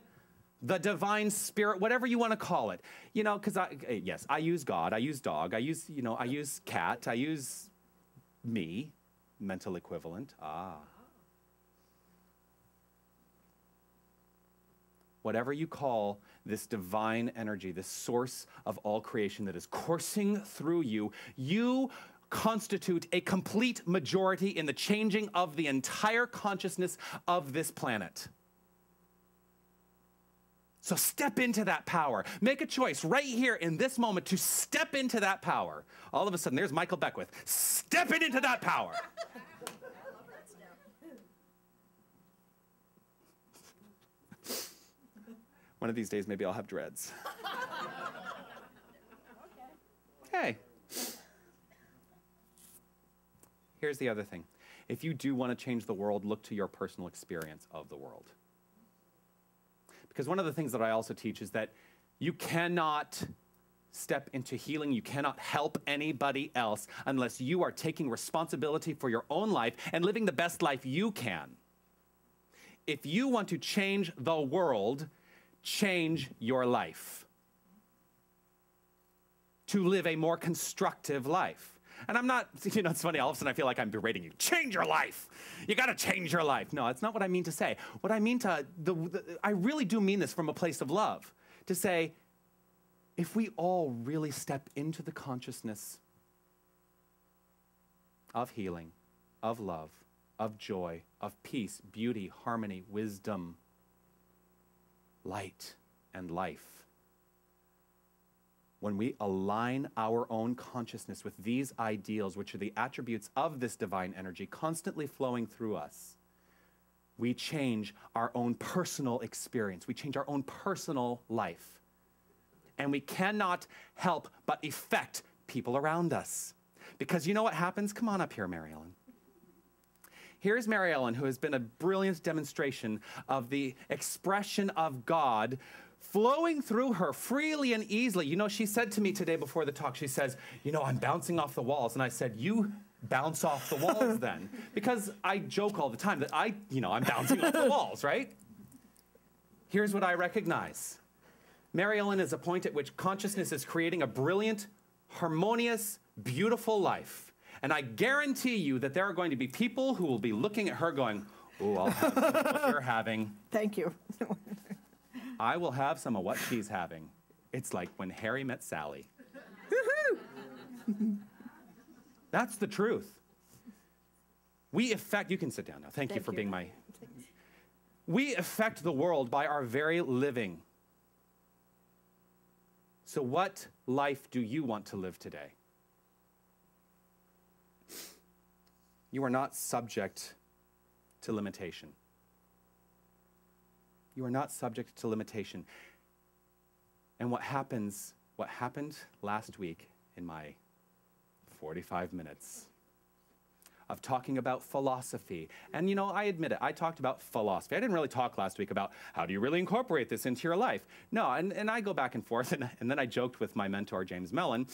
the divine spirit, whatever you want to call it, you know, because I use God, I use dog, I use cat, I use me, mental equivalent. Whatever you call this divine energy, this source of all creation that is coursing through you, you constitute a complete majority in the changing of the entire consciousness of this planet. So step into that power. Make a choice right here in this moment to step into that power. All of a sudden, there's Michael Beckwith. Stepping into that power. One of these days, maybe I'll have dreads. Hey. Here's the other thing. If you do want to change the world, look to your personal experience of the world. Because one of the things that I also teach is that you cannot step into healing, you cannot help anybody else unless you are taking responsibility for your own life and living the best life you can. If you want to change the world, change your life. To live a more constructive life. And I'm not, it's funny, all of a sudden I feel like I'm berating you. Change your life. You got to change your life. No, that's not what I mean to say. What I mean I really do mean this from a place of love. To say, if we all really step into the consciousness of healing, of love, of joy, of peace, beauty, harmony, wisdom, light, and life, when we align our own consciousness with these ideals, which are the attributes of this divine energy constantly flowing through us, we change our own personal experience. We change our own personal life. And we cannot help but affect people around us. Because you know what happens? Come on up here, Mary Ellen. Here's Mary Ellen, who has been a brilliant demonstration of the expression of God flowing through her freely and easily. She said to me today before the talk, she says, I'm bouncing off the walls. And I said, you bounce off the walls then. Because I joke all the time that I'm bouncing off the walls, right? Here's what I recognize. Mary Ellen is a point at which consciousness is creating a brilliant, harmonious, beautiful life. And I guarantee you that there are going to be people who will be looking at her going, oh, I'll have some of what you're having. Thank you. I will have some of what she's having. It's like when Harry met Sally. That's the truth. We affect, you can sit down now. Thank you for being my, we affect the world by our very living. So what life do you want to live today? You are not subject to limitation. You are not subject to limitation. And what happened last week in my 45 minutes of talking about philosophy, and I admit it, I talked about philosophy. I didn't really talk last week about how do you really incorporate this into your life. No, and I go back and forth, and then I joked with my mentor, James Mellon.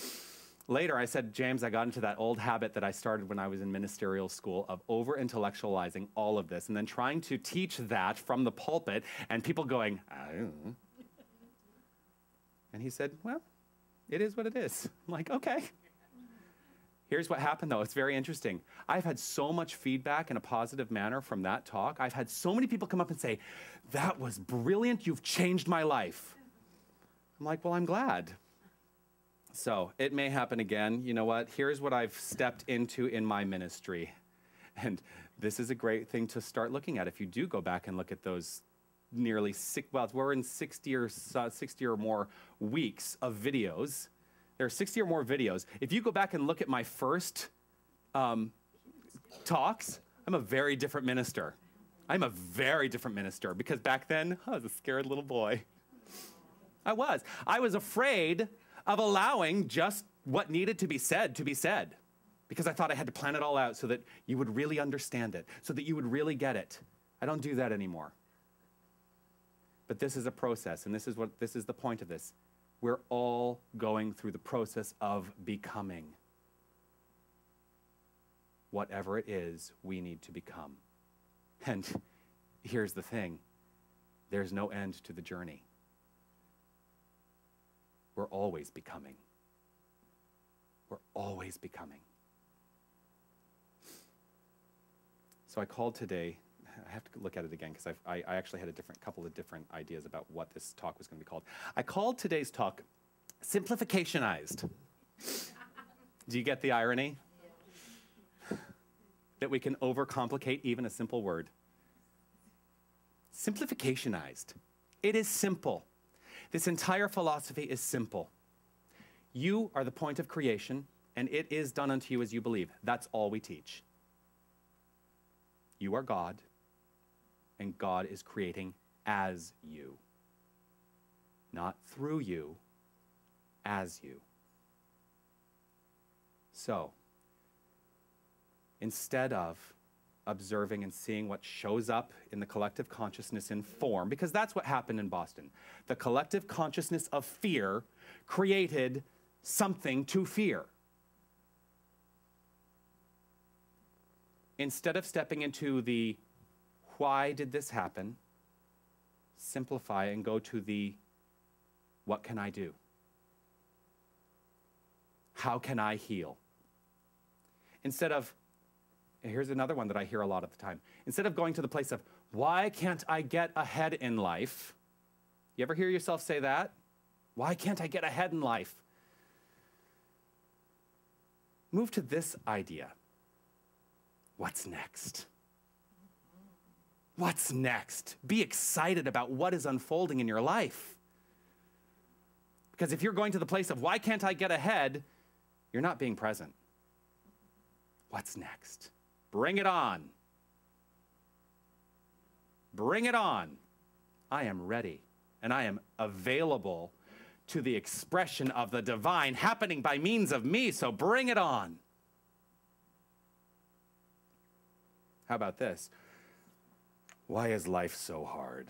Later, I said, James, I got into that old habit that I started when I was in ministerial school of over-intellectualizing all of this and then trying to teach that from the pulpit and people going, I don't know. And he said, well, it is what it is. I'm like, okay. Here's what happened, though. It's very interesting. I've had so much feedback in a positive manner from that talk. I've had so many people come up and say, that was brilliant. You've changed my life. I'm like, well, I'm glad. So it may happen again. You know what? Here's what I've stepped into in my ministry. And this is a great thing to start looking at. If you do go back and look at those we're in 60 or more weeks of videos. There are 60 or more videos. If you go back and look at my first talks, I'm a very different minister. I'm a very different minister because back then, I was a scared little boy. I was afraid of allowing just what needed to be said because I thought I had to plan it all out so that you would really understand it, so that you would really get it. I don't do that anymore. But this is a process, and this is the point of this. We're all going through the process of becoming whatever it is we need to become. And here's the thing. There's no end to the journey. We're always becoming. We're always becoming. So I called today, I have to look at it again because I actually had a couple of different ideas about what this talk was going to be called. I called today's talk Simplificationized. Do you get the irony? That we can overcomplicate even a simple word. Simplificationized. It is simple. This entire philosophy is simple. You are the point of creation, and it is done unto you as you believe. That's all we teach. You are God, and God is creating as you. not through you, as you. So, instead of observing and seeing what shows up in the collective consciousness in form, because that's what happened in Boston. The collective consciousness of fear created something to fear. Instead of stepping into the why did this happen, simplify and go to the what can I do? How can I heal? Instead of, here's another one that I hear a lot of the time. Instead of going to the place of, why can't I get ahead in life? You ever hear yourself say that? Why can't I get ahead in life? Move to this idea. What's next? What's next? Be excited about what is unfolding in your life. Because if you're going to the place of, why can't I get ahead? You're not being present. What's next? Bring it on. Bring it on. I am ready, and I am available to the expression of the divine happening by means of me, so bring it on. How about this? Why is life so hard?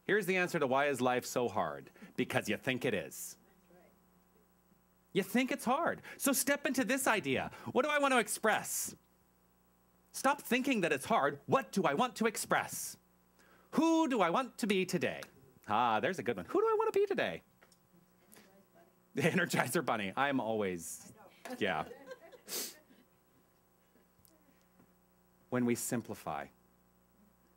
Here's the answer to why is life so hard. Because you think it is. You think it's hard. So step into this idea. What do I want to express? Stop thinking that it's hard. What do I want to express? Who do I want to be today? Ah, there's a good one. Who do I want to be today? The Energizer Bunny. I'm always, yeah. When we simplify,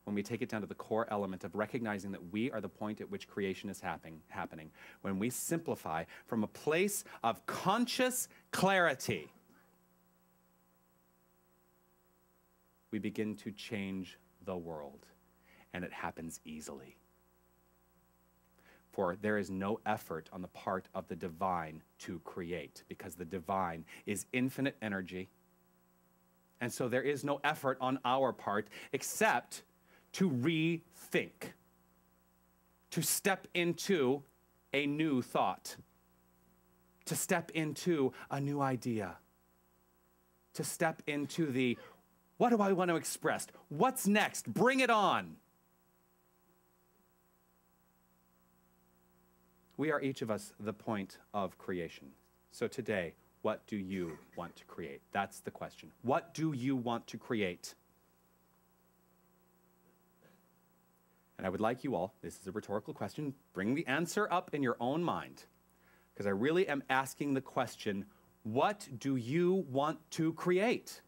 when we take it down to the core element of recognizing that we are the point at which creation is happening, when we simplify from a place of conscious clarity, we begin to change the world, and it happens easily. For there is no effort on the part of the divine to create, because the divine is infinite energy, and so there is no effort on our part except to rethink, to step into a new thought, to step into a new idea, to step into the, what do I want to express? What's next? Bring it on. We are each of us the point of creation. So today, what do you want to create? That's the question. What do you want to create? And I would like you all, this is a rhetorical question, bring the answer up in your own mind. Because I really am asking the question, what do you want to create?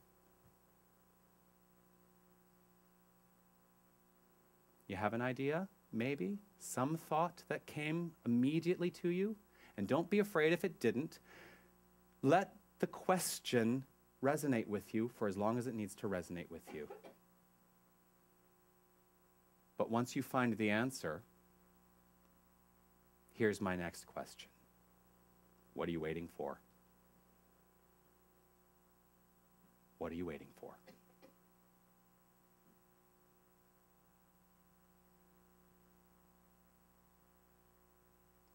You have an idea, maybe? Some thought that came immediately to you? And don't be afraid if it didn't. Let the question resonate with you for as long as it needs to resonate with you. But once you find the answer, here's my next question. What are you waiting for? What are you waiting for?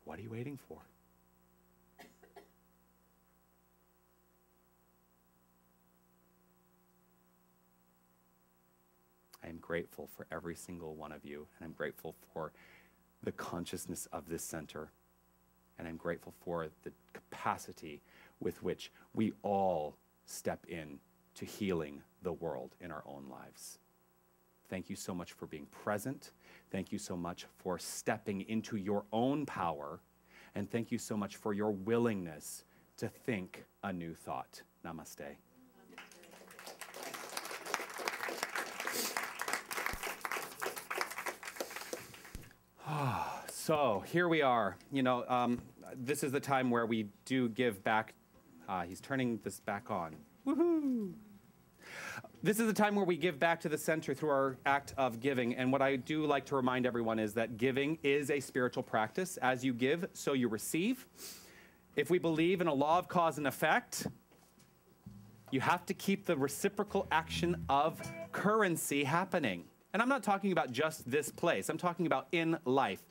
What are you waiting for? I am grateful for every single one of you, and I'm grateful for the consciousness of this center, and I'm grateful for the capacity with which we all step in to healing the world in our own lives. Thank you so much for being present. Thank you so much for stepping into your own power, and thank you so much for your willingness to think a new thought. Namaste. So here we are. You know, this is the time where we do give back. He's turning this back on. Woohoo! This is the time where we give back to the center through our act of giving. And what I do like to remind everyone is that giving is a spiritual practice. As you give, so you receive. If we believe in a law of cause and effect, you have to keep the reciprocal action of currency happening. And I'm not talking about just this place. I'm talking about in life.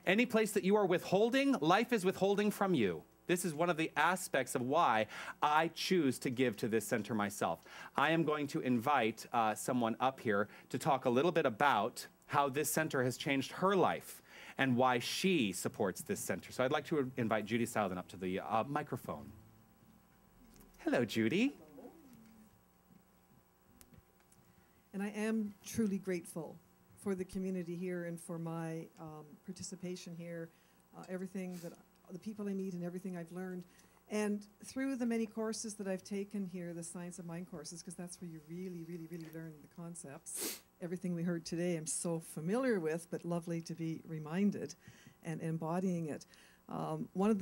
Any place that you are withholding, life is withholding from you. This is one of the aspects of why I choose to give to this center myself. I am going to invite someone up here to talk a little bit about how this center has changed her life and why she supports this center. So I'd like to invite Judy Southern up to the microphone. Hello, Judy. And I am truly grateful for the community here and for my participation here, everything that the people I meet and everything I've learned. And through the many courses that I've taken here, the Science of Mind courses, because that's where you really, really, really learn the concepts. Everything we heard today I'm so familiar with, but lovely to be reminded and embodying it. One of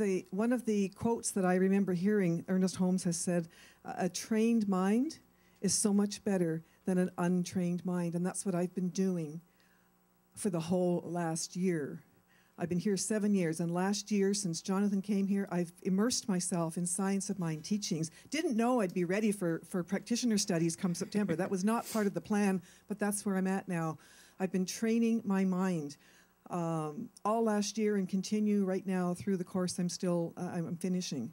the quotes that I remember hearing, Ernest Holmes has said, a trained mind is so much better than an untrained mind. And that's what I've been doing for the whole last year. I've been here 7 years, and last year, since Jonathan came here, I've immersed myself in Science of Mind teachings. Didn't know I'd be ready for practitioner studies come September. That was not part of the plan, but that's where I'm at now. I've been training my mind all last year and continue right now through the course I'm finishing.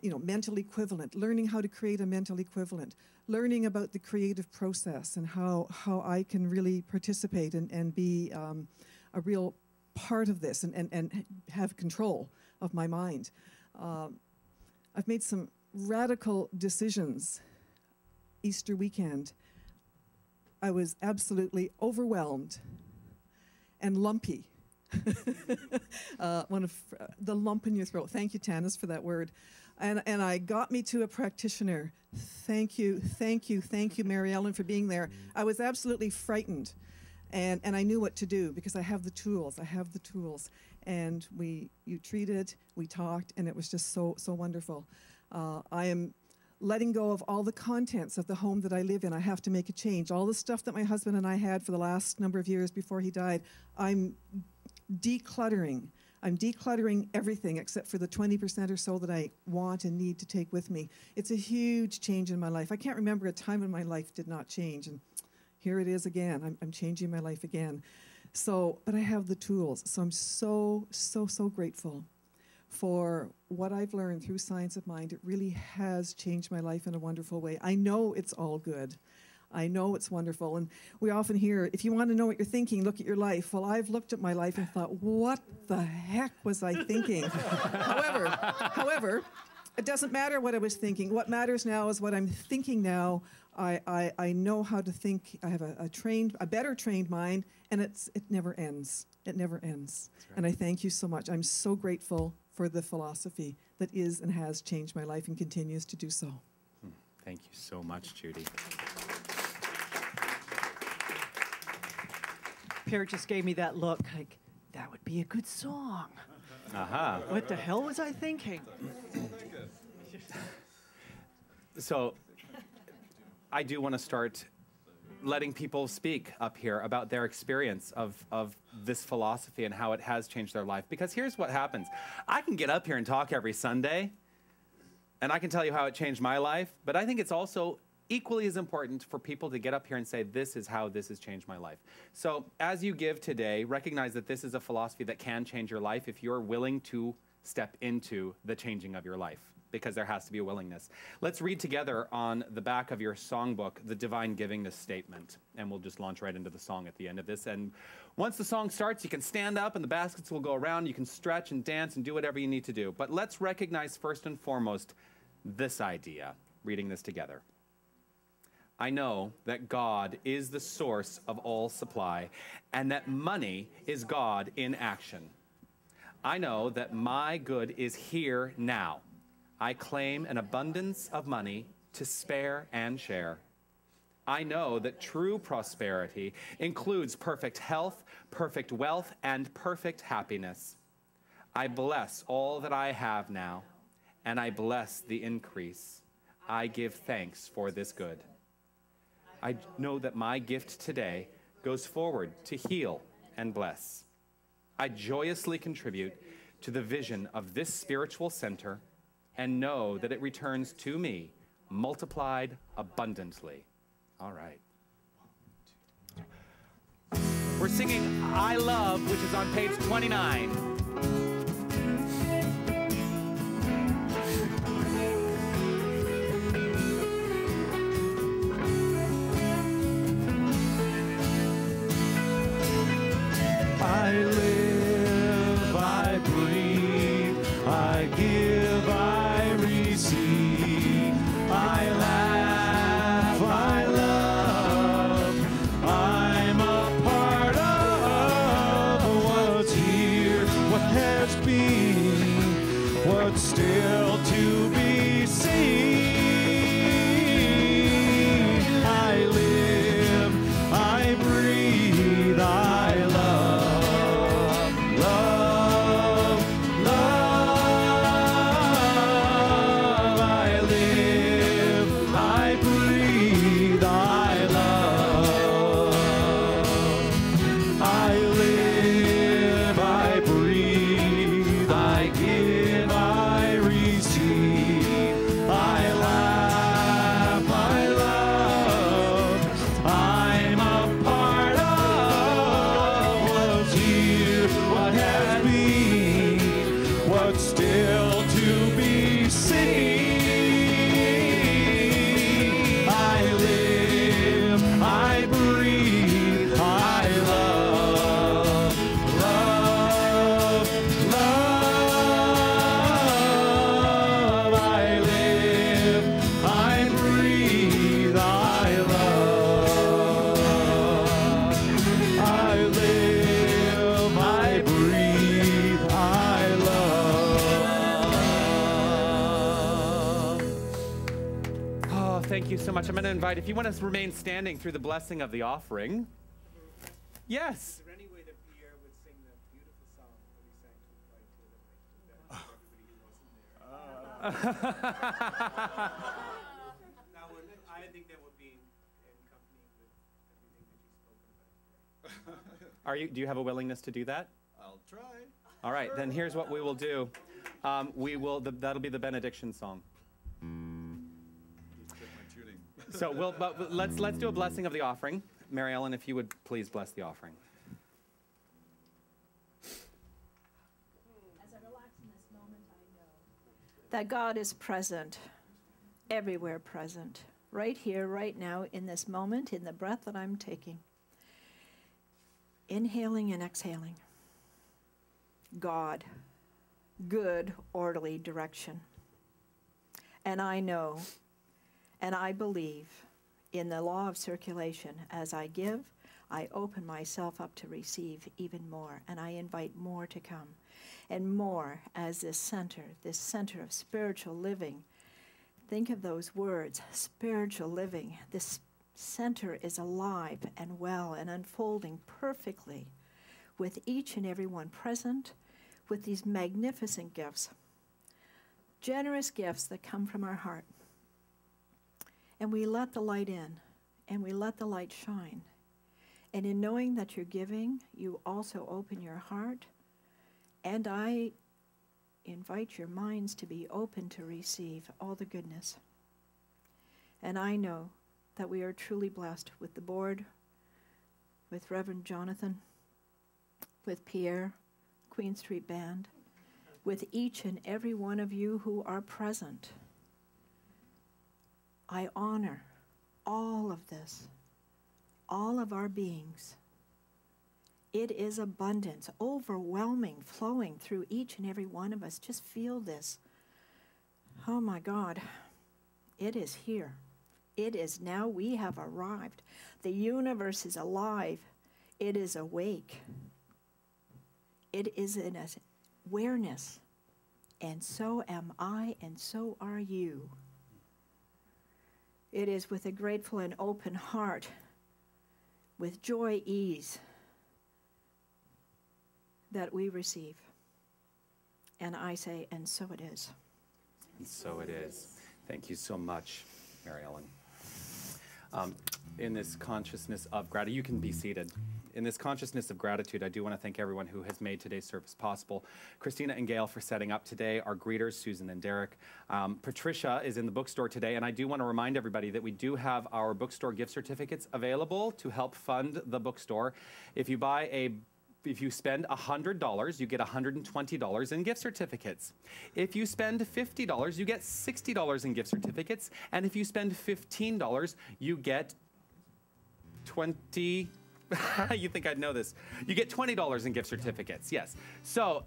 Mental equivalent, learning how to create a mental equivalent, learning about the creative process and how I can really participate and be a real part of this and have control of my mind. I've made some radical decisions. Easter weekend, I was absolutely overwhelmed and lumpy. One of the lump in your throat. Thank you, Tanis, for that word. And I got me to a practitioner. Thank you, Mary Ellen, for being there. I was absolutely frightened. And I knew what to do because I have the tools. And you treated, we talked, and it was just so wonderful. I am letting go of all the contents of the home that I live in. I have to make a change. All the stuff that my husband and I had for the last number of years before he died, I'm decluttering. I'm decluttering everything except for the 20% or so that I want and need to take with me. It's a huge change in my life. I can't remember a time in my life did not change. And here it is again. I'm changing my life again. But I have the tools. So I'm so grateful for what I've learned through Science of Mind. It really has changed my life in a wonderful way. I know it's all good. I know it's wonderful. And we often hear, if you want to know what you're thinking, look at your life. Well, I've looked at my life and thought, what the heck was I thinking? However, it doesn't matter what I was thinking. What matters now is what I'm thinking now. I know how to think. I have a better trained mind, and it never ends. It never ends. Right. And I thank you so much. I'm so grateful for the philosophy that is and has changed my life and continues to do so. Thank you so much, Judy. Pierre just gave me that look, like, that would be a good song. Uh-huh. What the hell was I thinking? So I do want to start letting people speak up here about their experience of this philosophy and how it has changed their life. Because here's what happens. I can get up here and talk every Sunday, and I can tell you how it changed my life, but I think it's also equally as important for people to get up here and say, this is how this has changed my life. So as you give today, recognize that this is a philosophy that can change your life if you're willing to step into the changing of your life, because there has to be a willingness. Let's read together on the back of your songbook, the Divine Givingness Statement, and we'll just launch right into the song at the end of this. And once the song starts, you can stand up and the baskets will go around. You can stretch and dance and do whatever you need to do. But let's recognize first and foremost this idea, reading this together. I know that God is the source of all supply, and that money is God in action. I know that my good is here now. I claim an abundance of money to spare and share. I know that true prosperity includes perfect health, perfect wealth, and perfect happiness. I bless all that I have now, and I bless the increase. I give thanks for this good. I know that my gift today goes forward to heal and bless. I joyously contribute to the vision of this spiritual center and know that it returns to me multiplied abundantly. All right. We're singing I Love, which is on page 29. I live, I breathe, I give, I receive, I laugh, I love, I'm a part of what's here, what has been, what's still to be seen. I live, I breathe, I love, love, love. I live, I breathe, I love. I live, I breathe, I give, I receive, I laugh, I love. I'm a part of what's here, what has been, what's still to be seen. I live, I breathe, I love, love, love. I live, I breathe, I love. I live, I breathe, I love. Oh, thank you so much. I'm going to invite, if you want to remain standing through the blessing of the offering. Yes. Is there any way that Pierre would sing that beautiful song that he sang to the light to everybody who wasn't there? That would, I think that would be in company with everything that you've spoken about today. Do you have a willingness to do that? I'll try. All right, then here's what we will do. That'll be the benediction song. Check my tuning. So but let's do a blessing of the offering. Mary Ellen, if you would please bless the offering. As I relax in this moment, I know that God is present, everywhere present, right here, right now, in this moment, in the breath that I'm taking. Inhaling and exhaling. God, good, orderly direction. And I know, and I believe in the law of circulation. As I give, I open myself up to receive even more, and I invite more to come. And more as this center of spiritual living. Think of those words, spiritual living. This center is alive and well and unfolding perfectly with each and every one present with these magnificent gifts, generous gifts that come from our heart. And we let the light in, and we let the light shine. And in knowing that you're giving, you also open your heart, and I invite your minds to be open to receive all the goodness. And I know that we are truly blessed with the board, with Reverend Jonathan, with Pierre, Queen Street Band, with each and every one of you who are present. I honor all of this, all of our beings. It is abundance, overwhelming, flowing through each and every one of us. Just feel this. Oh my God, it is here. It is now. We have arrived. The universe is alive. It is awake. It is in awareness. And so am I, and so are you. It is with a grateful and open heart, with joy, ease, that we receive. And I say, and so it is. And so it is. Thank you so much, Mary Ellen. In this consciousness of gratitude, you can be seated in this consciousness of gratitude, I do want to thank everyone who has made today's service possible. Christina and Gail for setting up today, our greeters, Susan and Derek. Patricia is in the bookstore today, and I do want to remind everybody that we do have our bookstore gift certificates available to help fund the bookstore. If you spend $100, you get $120 in gift certificates. If you spend $50, you get $60 in gift certificates. And if you spend $15, you get you think I'd know this. You get $20 in gift certificates, yes. So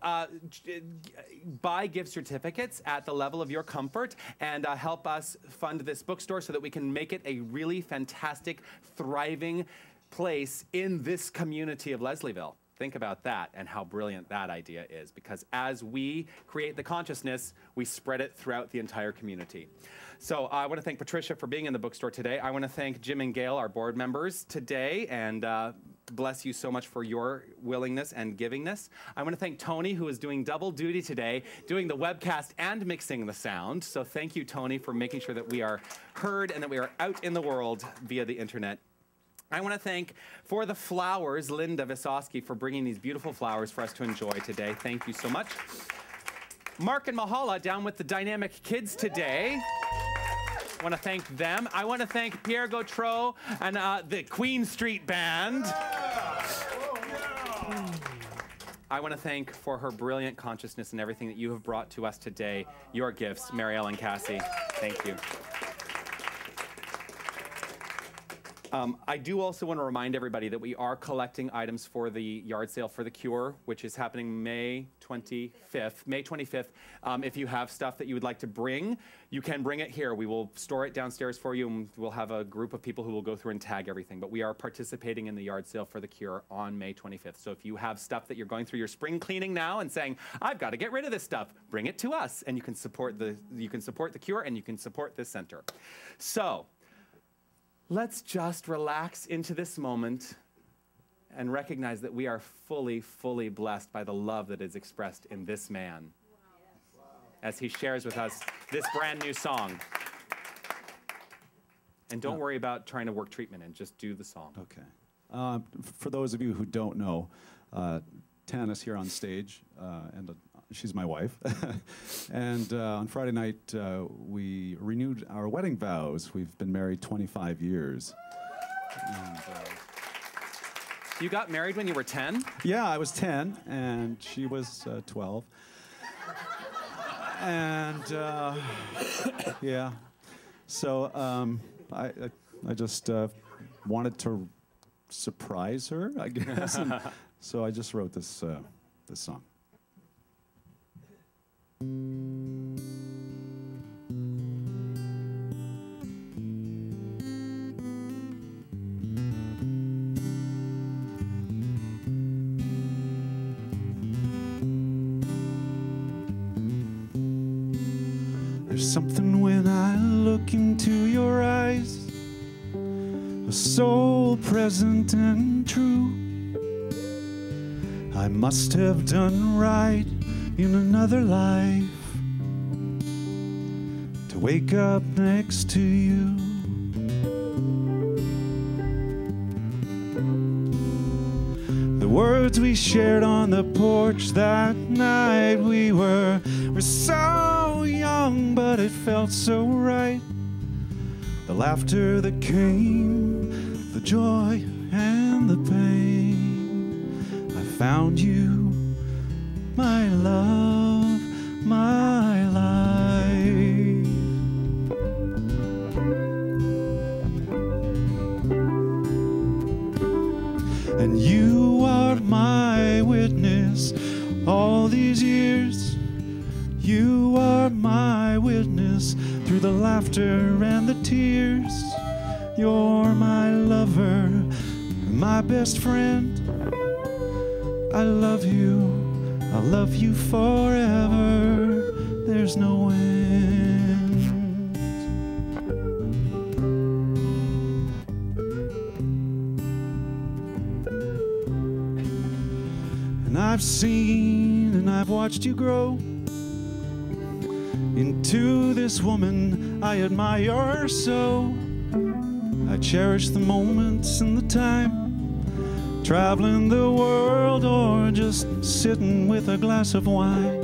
buy gift certificates at the level of your comfort and help us fund this bookstore so that we can make it a really fantastic, thriving place in this community of Leslieville. Think about that and how brilliant that idea is, because as we create the consciousness, we spread it throughout the entire community. So I want to thank Patricia for being in the bookstore today. I want to thank Jim and Gail, our board members, today, and bless you so much for your willingness and givingness. I want to thank Tony, who is doing double duty today, doing the webcast and mixing the sound. So thank you, Tony, for making sure that we are heard and that we are out in the world via the internet. I want to thank, for the flowers, Linda Visosky for bringing these beautiful flowers for us to enjoy today. Thank you so much. Mark and Mahala down with the dynamic kids today. I want to thank them. I want to thank Pierre Gautreau and the Queen Street Band. I want to thank, for her brilliant consciousness and everything that you have brought to us today, your gifts, Mary Ellen Cassie. Thank you. I do also want to remind everybody that we are collecting items for the yard sale for the cure, which is happening May 25th. If you have stuff that you would like to bring, you can bring it here. We will store it downstairs for you, and we'll have a group of people who will go through and tag everything. But we are participating in the yard sale for the cure on May 25th. So if you have stuff that you're going through your spring cleaning now and saying, I've got to get rid of this stuff, bring it to us, and you can support the cure, and you can support this center. So let's just relax into this moment and recognize that we are fully, fully blessed by the love that is expressed in this man as he shares with us this brand new song. And don't worry about trying to work treatment in, just do the song. Okay. For those of you who don't know, Tana's here on stage, and she's my wife. And on Friday night, we renewed our wedding vows. We've been married 25 years. And, you got married when you were 10? Yeah, I was 10, and she was 12. And yeah, so I just wanted to surprise her, I guess. And so I just wrote this song. There's something when I look into your eyes, a soul present and true. I must have done right in another life to wake up next to you. The words we shared on the porch that night, we were so young, but it felt so right. The laughter that came, the joy and the pain. I found you, my love, my life. And you are my witness all these years. You are my witness through the laughter and the tears. You're my lover, my best friend. I love you forever. There's no end. And I've seen and I've watched you grow into this woman I admire so. I cherish the moments and the time traveling the world or just sitting with a glass of wine.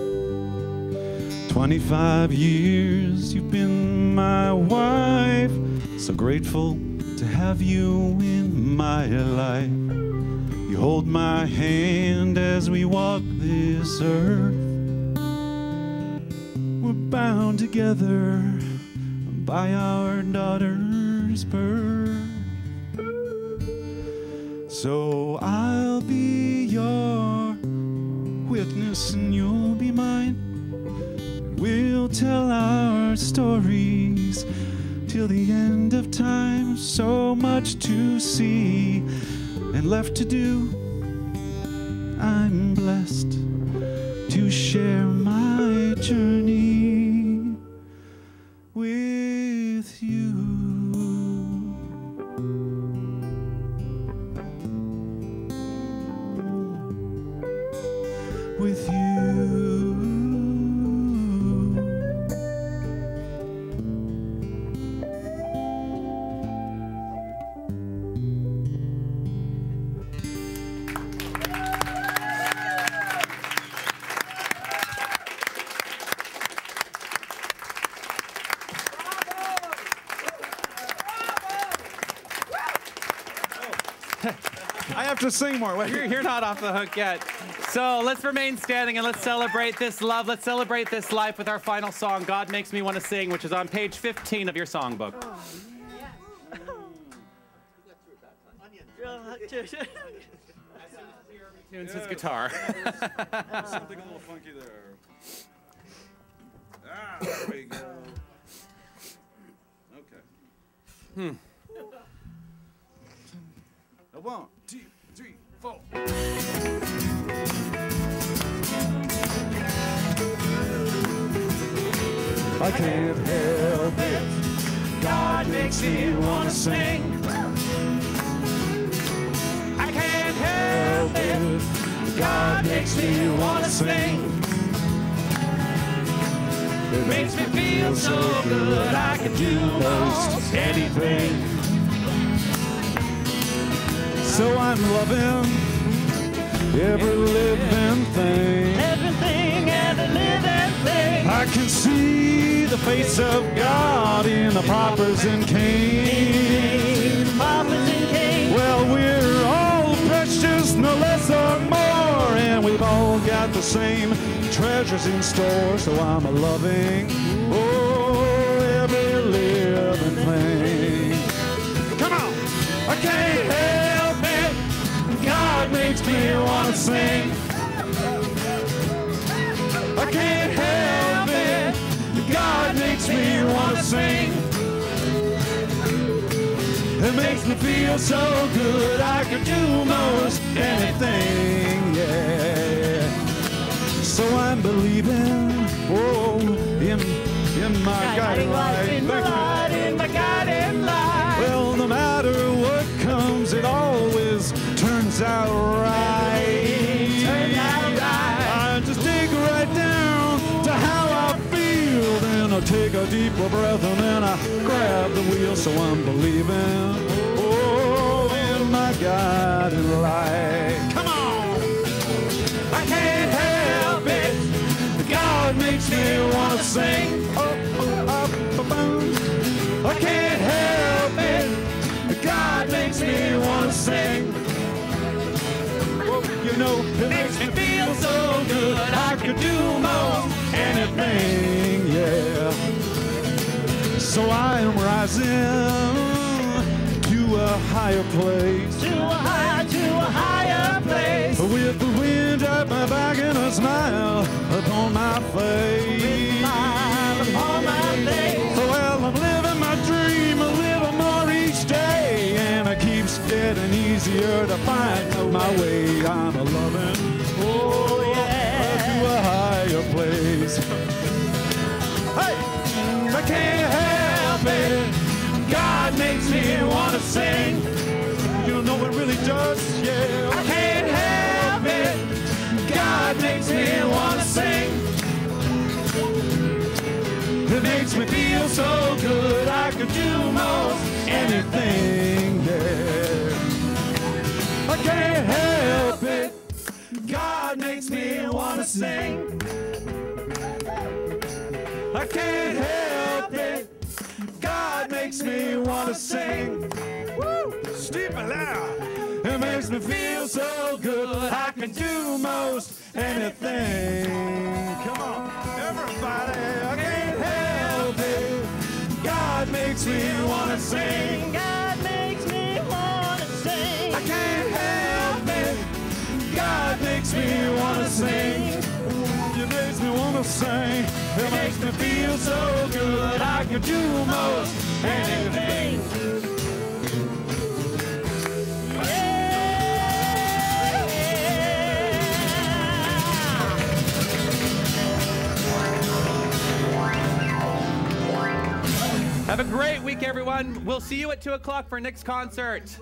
25 years you've been my wife, so grateful to have you in my life. You hold my hand as we walk this earth. We're bound together by our daughter's birth. So I'll be your witness and you'll be mine. We'll tell our stories till the end of time. So much to see and left to do. I'm blessed to share my journey with you. With you. I have to sing more. Wait. You're not off the hook yet. So let's remain standing and let's celebrate this love. Let's celebrate this life with our final song, God Makes Me Want to Sing, which is on page 15 of your songbook. Tunes his guitar. Something a little funky there. Ah, there we go. Okay. One, two, three, four. I can't help it. God makes me want to sing. I can't help it. God makes me want to sing. It makes me feel so good I can do most anything. So I'm loving every living thing. Everything and a living thing. I can see the face of God in the paupers and kings. Paupers and kings. Well, we're all precious, no less or more, and we've all got the same treasures in store. So I'm a loving, every living thing. Come on, I can't help it. God makes me want to sing. I can't help it. God makes me want to sing. It makes me feel so good I could do most anything, yeah. So I'm believing, in my guiding light. In my guiding light. Well, no matter what comes, it always turns out right. Turns out right. I just dig right down to how I feel. Then I take a deeper breath and then I grab the wheel. So I'm believing, in my guiding light. Come on! I can't help it. God makes me want to sing. I can't help it. God makes me want to sing. You know, it makes me feel so good I could do most anything, yeah. So I am rising to a higher place. To a higher place. With the wind at my back and a smile upon my face. Upon my face. Well, I'm living my dream a little more each day, and it keeps getting easier to find my way. I'm a loving, to a higher place. Hey, I can't help it. God makes me want to sing. You know it really does, yeah. I can't help it. God makes me want to sing. It makes me feel so good I could do most anything, yeah. I can't help it. God makes me wanna sing. I can't help it. God makes me wanna sing. Woo! Steep and loud. It makes me feel so good. I can do most anything. Come on, everybody. I can't help it. God makes me wanna sing. God makes me wanna sing. I can't help it. God makes me wanna sing. It makes me wanna sing. It makes me feel so good. I can do most anything. Have a great week, everyone. We'll see you at 2 o'clock for our next concert.